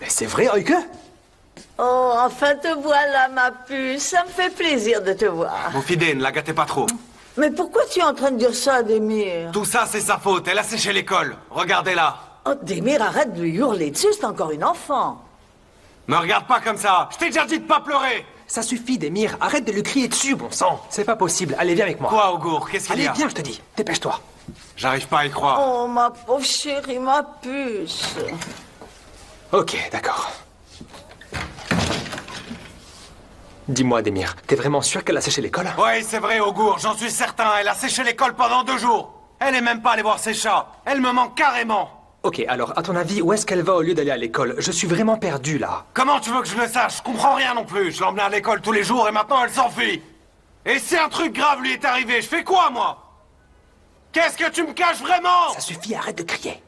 c'est vrai, Oike? Oh, enfin te voilà, ma puce. Ça me fait plaisir de te voir. Mofidé, ne la gâtez pas trop. Mais pourquoi tu es en train de dire ça à Demir? Tout ça, c'est sa faute. Elle a séché l'école. Regardez-la. Oh, Demir, arrête de lui hurler dessus, c'est encore une enfant. Me regarde pas comme ça. Je t'ai déjà dit de pas pleurer. Ça suffit, Demir. Arrête de lui crier dessus, bon sang. C'est pas possible. Allez, viens avec moi. Quoi, Augour? Qu'est-ce qu'il y a? Allez, viens, je te dis. Dépêche-toi. J'arrive pas à y croire. Oh, ma pauvre chérie, ma puce. Ok, d'accord. Dis-moi, Demir, t'es vraiment sûr qu'elle a séché l'école? Oui, c'est vrai, Augour, j'en suis certain. Elle a séché l'école pendant 2 jours. Elle est même pas allée voir ses chats. Elle me manque carrément. Ok, alors, à ton avis, où est-ce qu'elle va au lieu d'aller à l'école? Je suis vraiment perdu, là. Comment tu veux que je le sache? Je comprends rien non plus. Je l'emmenais à l'école tous les jours et maintenant elle s'enfuit. Et si un truc grave lui est arrivé, je fais quoi, moi? Qu'est-ce que tu me caches vraiment? Ça suffit, arrête de crier.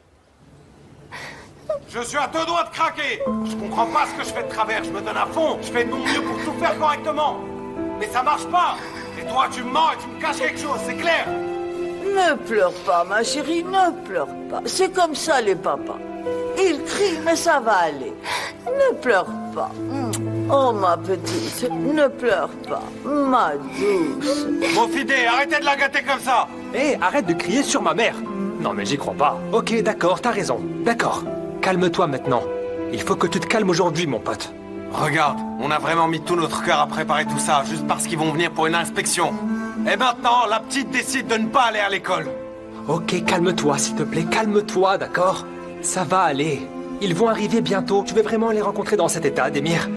Je suis à 2 doigts de craquer. Je comprends pas ce que je fais de travers. Je me donne à fond. Je fais de mon mieux pour tout faire correctement. Mais ça marche pas. Et toi, tu me mens et tu me caches quelque chose, c'est clair? Ne pleure pas, ma chérie, ne pleure pas. C'est comme ça, les papas. Ils crient, mais ça va aller. Ne pleure pas. Oh, ma petite, ne pleure pas. Ma douce. Mofidé, arrêtez de la gâter comme ça. Hé, arrête de crier sur ma mère. Non, mais j'y crois pas. Ok, d'accord, t'as raison. D'accord. Calme-toi maintenant. Il faut que tu te calmes aujourd'hui, mon pote. Regarde, on a vraiment mis tout notre cœur à préparer tout ça, juste parce qu'ils vont venir pour une inspection. Et maintenant, la petite décide de ne pas aller à l'école. Ok, calme-toi, s'il te plaît, calme-toi, d'accord? Ça va aller. Ils vont arriver bientôt. Tu veux vraiment les rencontrer dans cet état, Demir?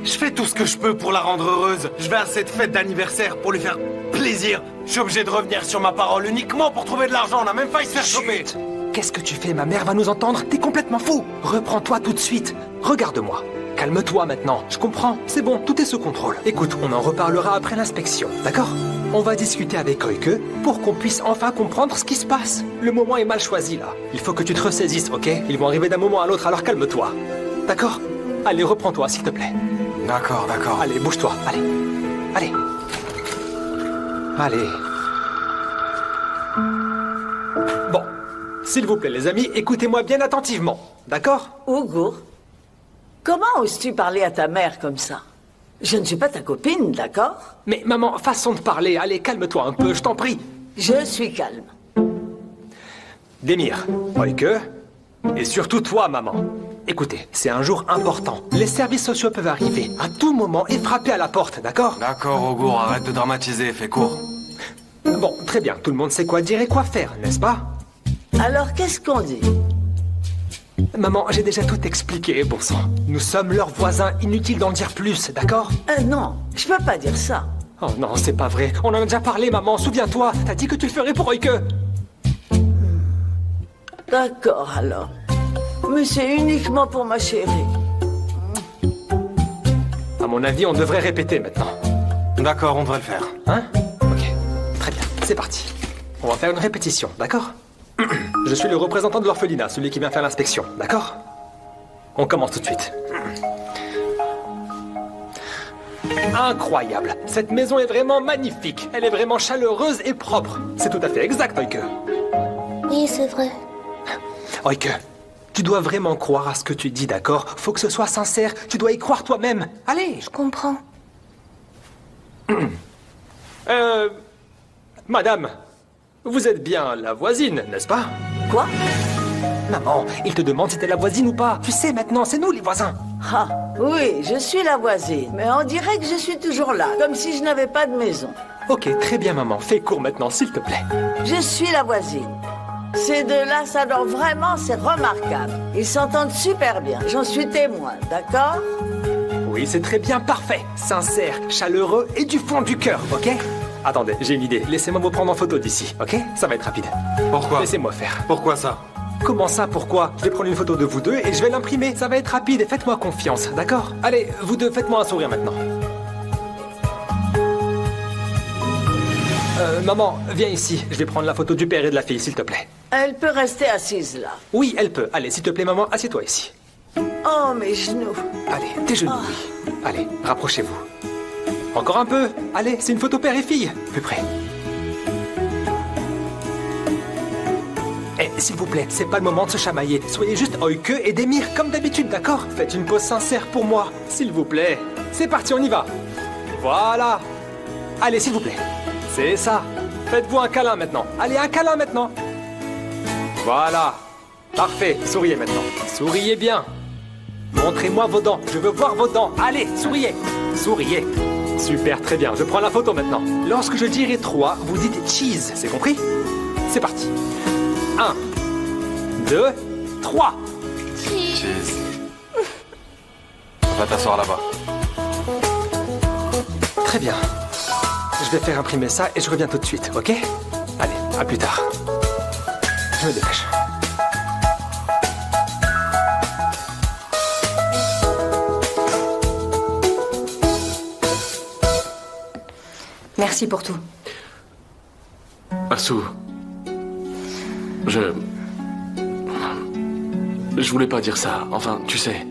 Je fais tout ce que je peux pour la rendre heureuse. Je vais à cette fête d'anniversaire pour lui faire plaisir. Je suis obligé de revenir sur ma parole uniquement pour trouver de l'argent. On a même failli se faire choper. Qu'est-ce que tu fais? Ma mère va nous entendre. T'es complètement fou. Reprends-toi tout de suite. Regarde-moi. Calme-toi maintenant. Je comprends. C'est bon, tout est sous contrôle. Écoute, on en reparlera après l'inspection, d'accord? On va discuter avec Oike pour qu'on puisse enfin comprendre ce qui se passe. Le moment est mal choisi, là. Il faut que tu te ressaisisses, ok? Ils vont arriver d'un moment à l'autre, alors calme-toi. D'accord? Allez, reprends-toi, s'il te plaît. D'accord, d'accord. Allez, bouge-toi. Allez. Allez. Allez. Bon. S'il vous plaît, les amis, écoutez-moi bien attentivement. D'accord? Augour, comment oses-tu parler à ta mère comme ça? Je ne suis pas ta copine, d'accord? Mais maman, façon de parler. Allez, calme-toi un peu, je t'en prie. Je suis calme. Demir, Oike, et surtout toi, maman. Écoutez, c'est un jour important. Les services sociaux peuvent arriver à tout moment et frapper à la porte, d'accord? D'accord, Augour, arrête de dramatiser, fais court. Bon, très bien, tout le monde sait quoi dire et quoi faire, n'est-ce pas? Alors, qu'est-ce qu'on dit? Maman, j'ai déjà tout expliqué, bon sang. Nous sommes leurs voisins, inutile d'en dire plus, d'accord? Non, je peux pas dire ça. Oh non, c'est pas vrai. On en a déjà parlé, maman, souviens-toi. T'as dit que tu le ferais pour Oike. D'accord, alors. Mais c'est uniquement pour ma chérie. À mon avis, on devrait répéter maintenant. D'accord, on devrait le faire. Hein? Ok, très bien, c'est parti. On va faire une répétition, d'accord? Je suis le représentant de l'orphelinat, celui qui vient faire l'inspection, d'accord? On commence tout de suite. Incroyable! Cette maison est vraiment magnifique. Elle est vraiment chaleureuse et propre. C'est tout à fait exact, Oike. Oui, c'est vrai. Oike, tu dois vraiment croire à ce que tu dis, d'accord? Faut que ce soit sincère. Tu dois y croire toi-même. Allez! Je comprends. Madame, vous êtes bien la voisine, n'est-ce pas? Quoi? Maman, il te demande si t'es la voisine ou pas. Tu sais maintenant, c'est nous les voisins. Ah, oui, je suis la voisine. Mais on dirait que je suis toujours là, comme si je n'avais pas de maison. Ok, très bien maman. Fais court maintenant, s'il te plaît. Je suis la voisine. Ces deux-là s'adorent vraiment, c'est remarquable. Ils s'entendent super bien, j'en suis témoin, d'accord? Oui, c'est très bien, parfait. Sincère, chaleureux et du fond du cœur, ok? Attendez, j'ai une idée. Laissez-moi vous prendre en photo d'ici, ok? Ça va être rapide. Pourquoi? Laissez-moi faire. Pourquoi ça? Comment ça, pourquoi? Je vais prendre une photo de vous deux et je vais l'imprimer. Ça va être rapide, faites-moi confiance, d'accord? Allez, vous deux, faites-moi un sourire maintenant. Maman, viens ici. Je vais prendre la photo du père et de la fille, s'il te plaît. Elle peut rester assise là. Oui, elle peut. Allez, s'il te plaît, maman, assieds-toi ici. Oh, mes genoux. Allez, tes genoux, oui. Allez, rapprochez-vous. Encore un peu. Allez, c'est une photo père et fille. Plus près. Eh, s'il vous plaît, c'est pas le moment de se chamailler. Soyez juste Oike et Demir, comme d'habitude, d'accord? Faites une pause sincère pour moi, s'il vous plaît. C'est parti, on y va. Voilà. Allez, s'il vous plaît. C'est ça. Faites-vous un câlin maintenant. Allez, un câlin maintenant. Voilà. Parfait. Souriez maintenant. Souriez bien. Montrez-moi vos dents. Je veux voir vos dents. Allez, souriez. Souriez. Super, très bien. Je prends la photo maintenant. Lorsque je dirai 3, vous dites cheese. C'est compris? C'est parti. 1, 2, 3. Cheese. Va t'asseoir là-bas. Très bien. Je vais faire imprimer ça et je reviens tout de suite, ok? Allez, à plus tard. Je me dépêche. Merci pour tout. Assou. Je voulais pas dire ça. Enfin, tu sais.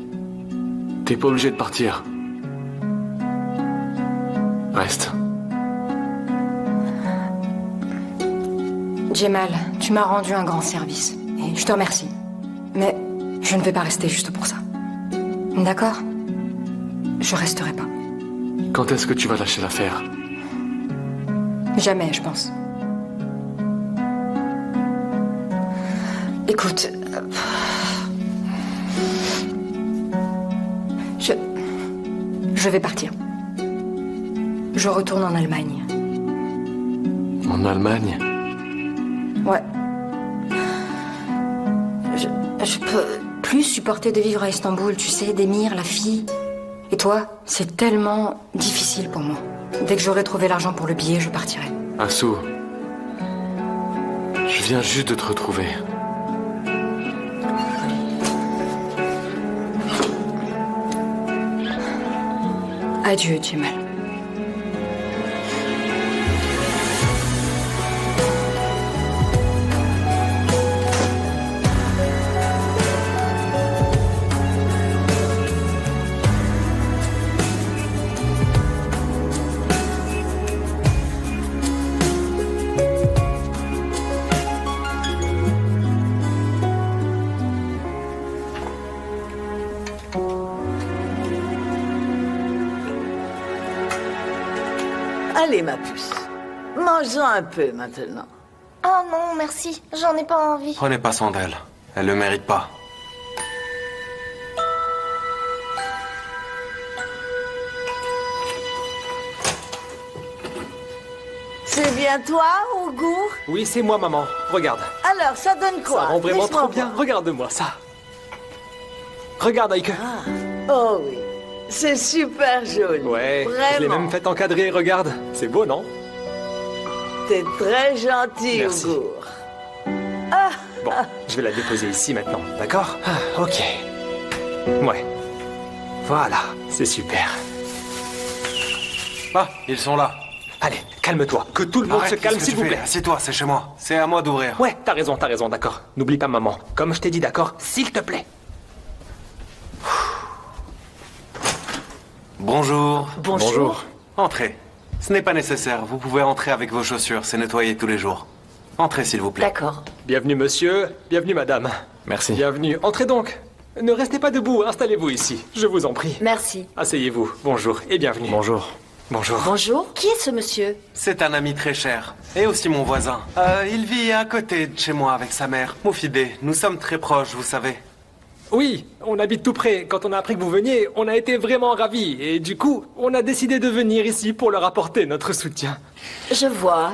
T'es pas obligé de partir. Reste. Jemal, tu m'as rendu un grand service. Et je te remercie. Mais je ne vais pas rester juste pour ça. D'accord? Je resterai pas. Quand est-ce que tu vas lâcher l'affaire? Jamais, je pense. Écoute... Je vais partir. Je retourne en Allemagne. En Allemagne? Ouais. Je peux plus supporter de vivre à Istanbul, tu sais, Demir, la fille. Et toi, c'est tellement difficile pour moi. Dès que j'aurai trouvé l'argent pour le billet, je partirai. Assou, je viens juste de te retrouver. Adieu, Jemal. Allez, ma puce. Mange-en un peu maintenant. Oh non, merci. J'en ai pas envie. Prenez pas soin d'elle. Elle le mérite pas. C'est bien toi, Ougour? Oui, c'est moi, maman. Regarde. Alors, ça donne quoi? Ça rend vraiment Laisse-moi trop bien. voir. Regarde-moi ça. Regarde, Aike. Oh oui, c'est super joli. Ouais, je l'ai Vraiment. même fait encadrer, regarde. C'est beau, non? T'es très gentil, Merci. Ougour. Ah, Bon, je vais la déposer ici maintenant, d'accord? Ok. Ouais. Voilà, c'est super. Ah, ils sont là. Allez, calme-toi. Que tout le monde se calme, s'il vous plaît. Assieds-toi, c'est chez moi. C'est à moi d'ouvrir. Ouais, t'as raison, d'accord. N'oublie pas maman. Comme je t'ai dit, d'accord? S'il te plaît. Bonjour. Bonjour. Entrez. Ce n'est pas nécessaire. Vous pouvez entrer avec vos chaussures. C'est nettoyé tous les jours. Entrez, s'il vous plaît. D'accord. Bienvenue, monsieur. Bienvenue, madame. Merci. Bienvenue. Entrez donc. Ne restez pas debout. Installez-vous ici. Je vous en prie. Merci. Asseyez-vous. Bonjour et bienvenue. Bonjour. Bonjour. Bonjour. Qui est ce monsieur? C'est un ami très cher. Et aussi mon voisin. Il vit à côté de chez moi avec sa mère. Moufidé. Nous sommes très proches, vous savez. Oui, on habite tout près. Quand on a appris que vous veniez, on a été vraiment ravis. Et du coup, on a décidé de venir ici pour leur apporter notre soutien. Je vois.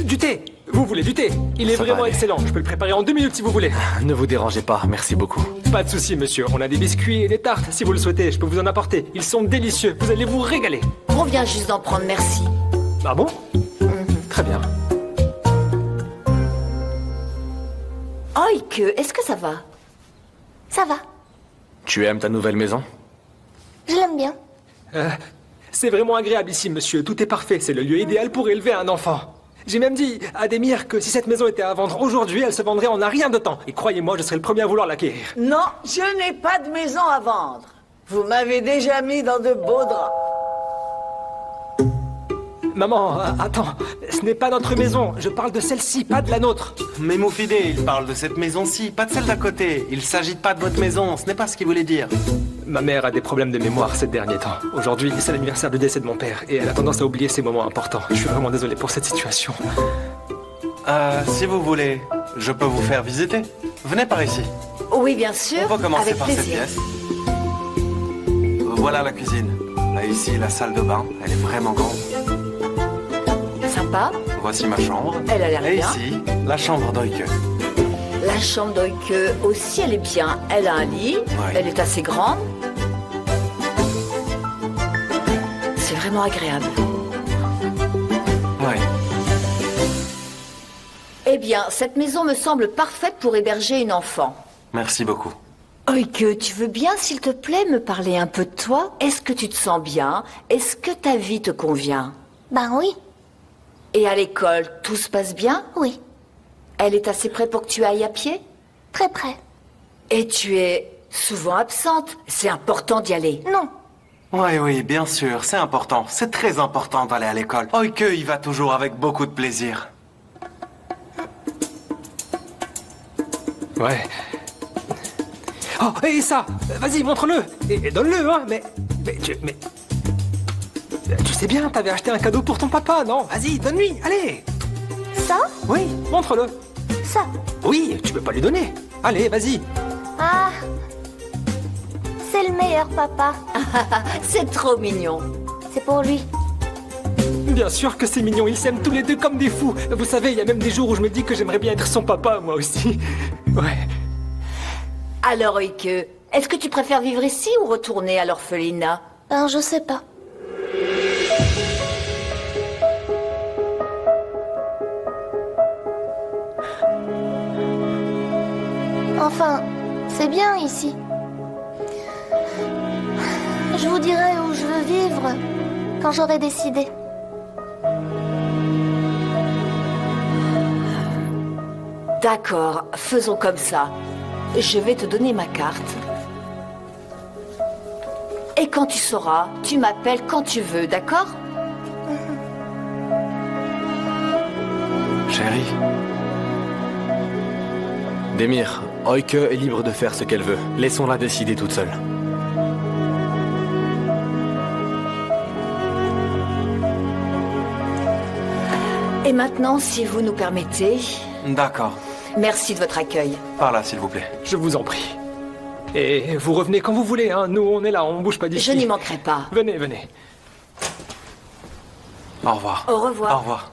Du thé. Vous voulez du thé? Il est Ça va vraiment aller. excellent. Je peux le préparer en 2 minutes si vous voulez. Ne vous dérangez pas, merci beaucoup. Pas de souci, monsieur. On a des biscuits et des tartes. Si vous le souhaitez, je peux vous en apporter. Ils sont délicieux. Vous allez vous régaler. On vient juste d'en prendre, merci. Ah bon? Très bien. Oik, est-ce que ça va? Ça va, Tu aimes ta nouvelle maison? je l'aime bien. C'est vraiment agréable ici, monsieur. Tout est parfait. C'est le lieu idéal pour élever un enfant. J'ai même dit à Demir que si cette maison était à vendre aujourd'hui, elle se vendrait en un rien de temps. Et croyez-moi, je serais le premier à vouloir l'acquérir. Non, je n'ai pas de maison à vendre. Vous m'avez déjà mis dans de beaux draps. Maman, attends. Ce n'est pas notre maison. Je parle de celle-ci, pas de la nôtre. Mais Moufidé, il parle de cette maison-ci, pas de celle d'à côté. Il s'agit pas de votre maison, ce n'est pas ce qu'il voulait dire. Ma mère a des problèmes de mémoire ces derniers temps. Aujourd'hui, c'est l'anniversaire du décès de mon père et elle a tendance à oublier ces moments importants. Je suis vraiment désolé pour cette situation. Si vous voulez, je peux vous faire visiter. Venez par ici. Oui, bien sûr. On va commencer avec par plaisir. cette pièce. Voilà la cuisine. Là, ici, la salle de bain. Elle est vraiment grande. Sympa. Voici ma chambre. Elle a l'air Et bien. ici, la chambre d'Oike. La chambre d'Oike aussi, elle est bien. Elle a un lit. Elle est assez grande. C'est vraiment agréable. Oui. Eh bien, cette maison me semble parfaite pour héberger une enfant. Merci beaucoup. Oike, tu veux bien, s'il te plaît, me parler un peu de toi? Est-ce que tu te sens bien? Est-ce que ta vie te convient? Ben oui. Et à l'école, tout se passe bien? Oui. Elle est assez près pour que tu ailles à pied? Très près. Et tu es souvent absente. C'est important d'y aller. Non. Oui, bien sûr, c'est important. C'est très important d'aller à l'école. Oike, il va toujours avec beaucoup de plaisir. Ouais. Oh, et ça! Vas-y, montre-le! Et donne-le, hein! Mais tu sais bien, t'avais acheté un cadeau pour ton papa, non? Vas-y, donne-lui, allez! Ça? Oui, montre-le. Ça? Oui, tu peux pas lui donner. Allez, vas-y. Ah. C'est le meilleur, papa. C'est trop mignon. C'est pour lui. Bien sûr que c'est mignon, ils s'aiment tous les deux comme des fous. Vous savez, il y a même des jours où je me dis que j'aimerais bien être son papa, moi aussi. Ouais. Alors, Oike, est-ce que tu préfères vivre ici ou retourner à l'orphelinat? Ben, je sais pas. Enfin, c'est bien ici. Je vous dirai où je veux vivre quand j'aurai décidé. D'accord, faisons comme ça. Je vais te donner ma carte. Et quand tu sauras, tu m'appelles quand tu veux, d'accord? Chérie. Demir, Oike est libre de faire ce qu'elle veut. Laissons-la décider toute seule. Et maintenant, si vous nous permettez, D'accord. merci de votre accueil. Par là, s'il vous plaît. Je vous en prie. Et vous revenez quand vous voulez, hein. Nous, on est là, on bouge pas d'ici. Je n'y manquerai pas. Venez, venez. Au revoir. Au revoir. Au revoir.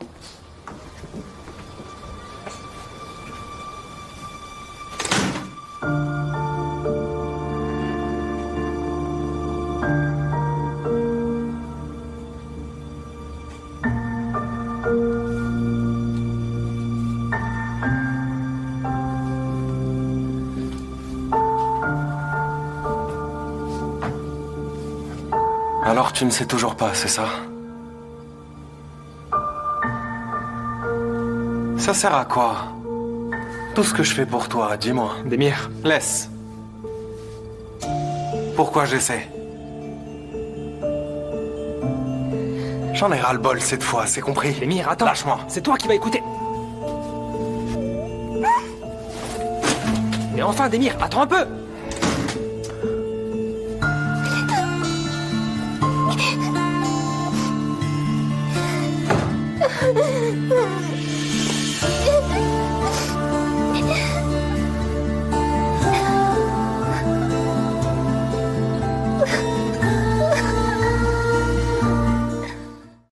Alors tu ne sais toujours pas, c'est ça? Ça sert à quoi? Tout ce que je fais pour toi, dis-moi. Demir. Laisse. Pourquoi j'essaie? J'en ai ras-le-bol cette fois, c'est compris? Demir, attends. Lâche-moi. C'est toi qui vas écouter. Mais enfin, Demir, attends un peu.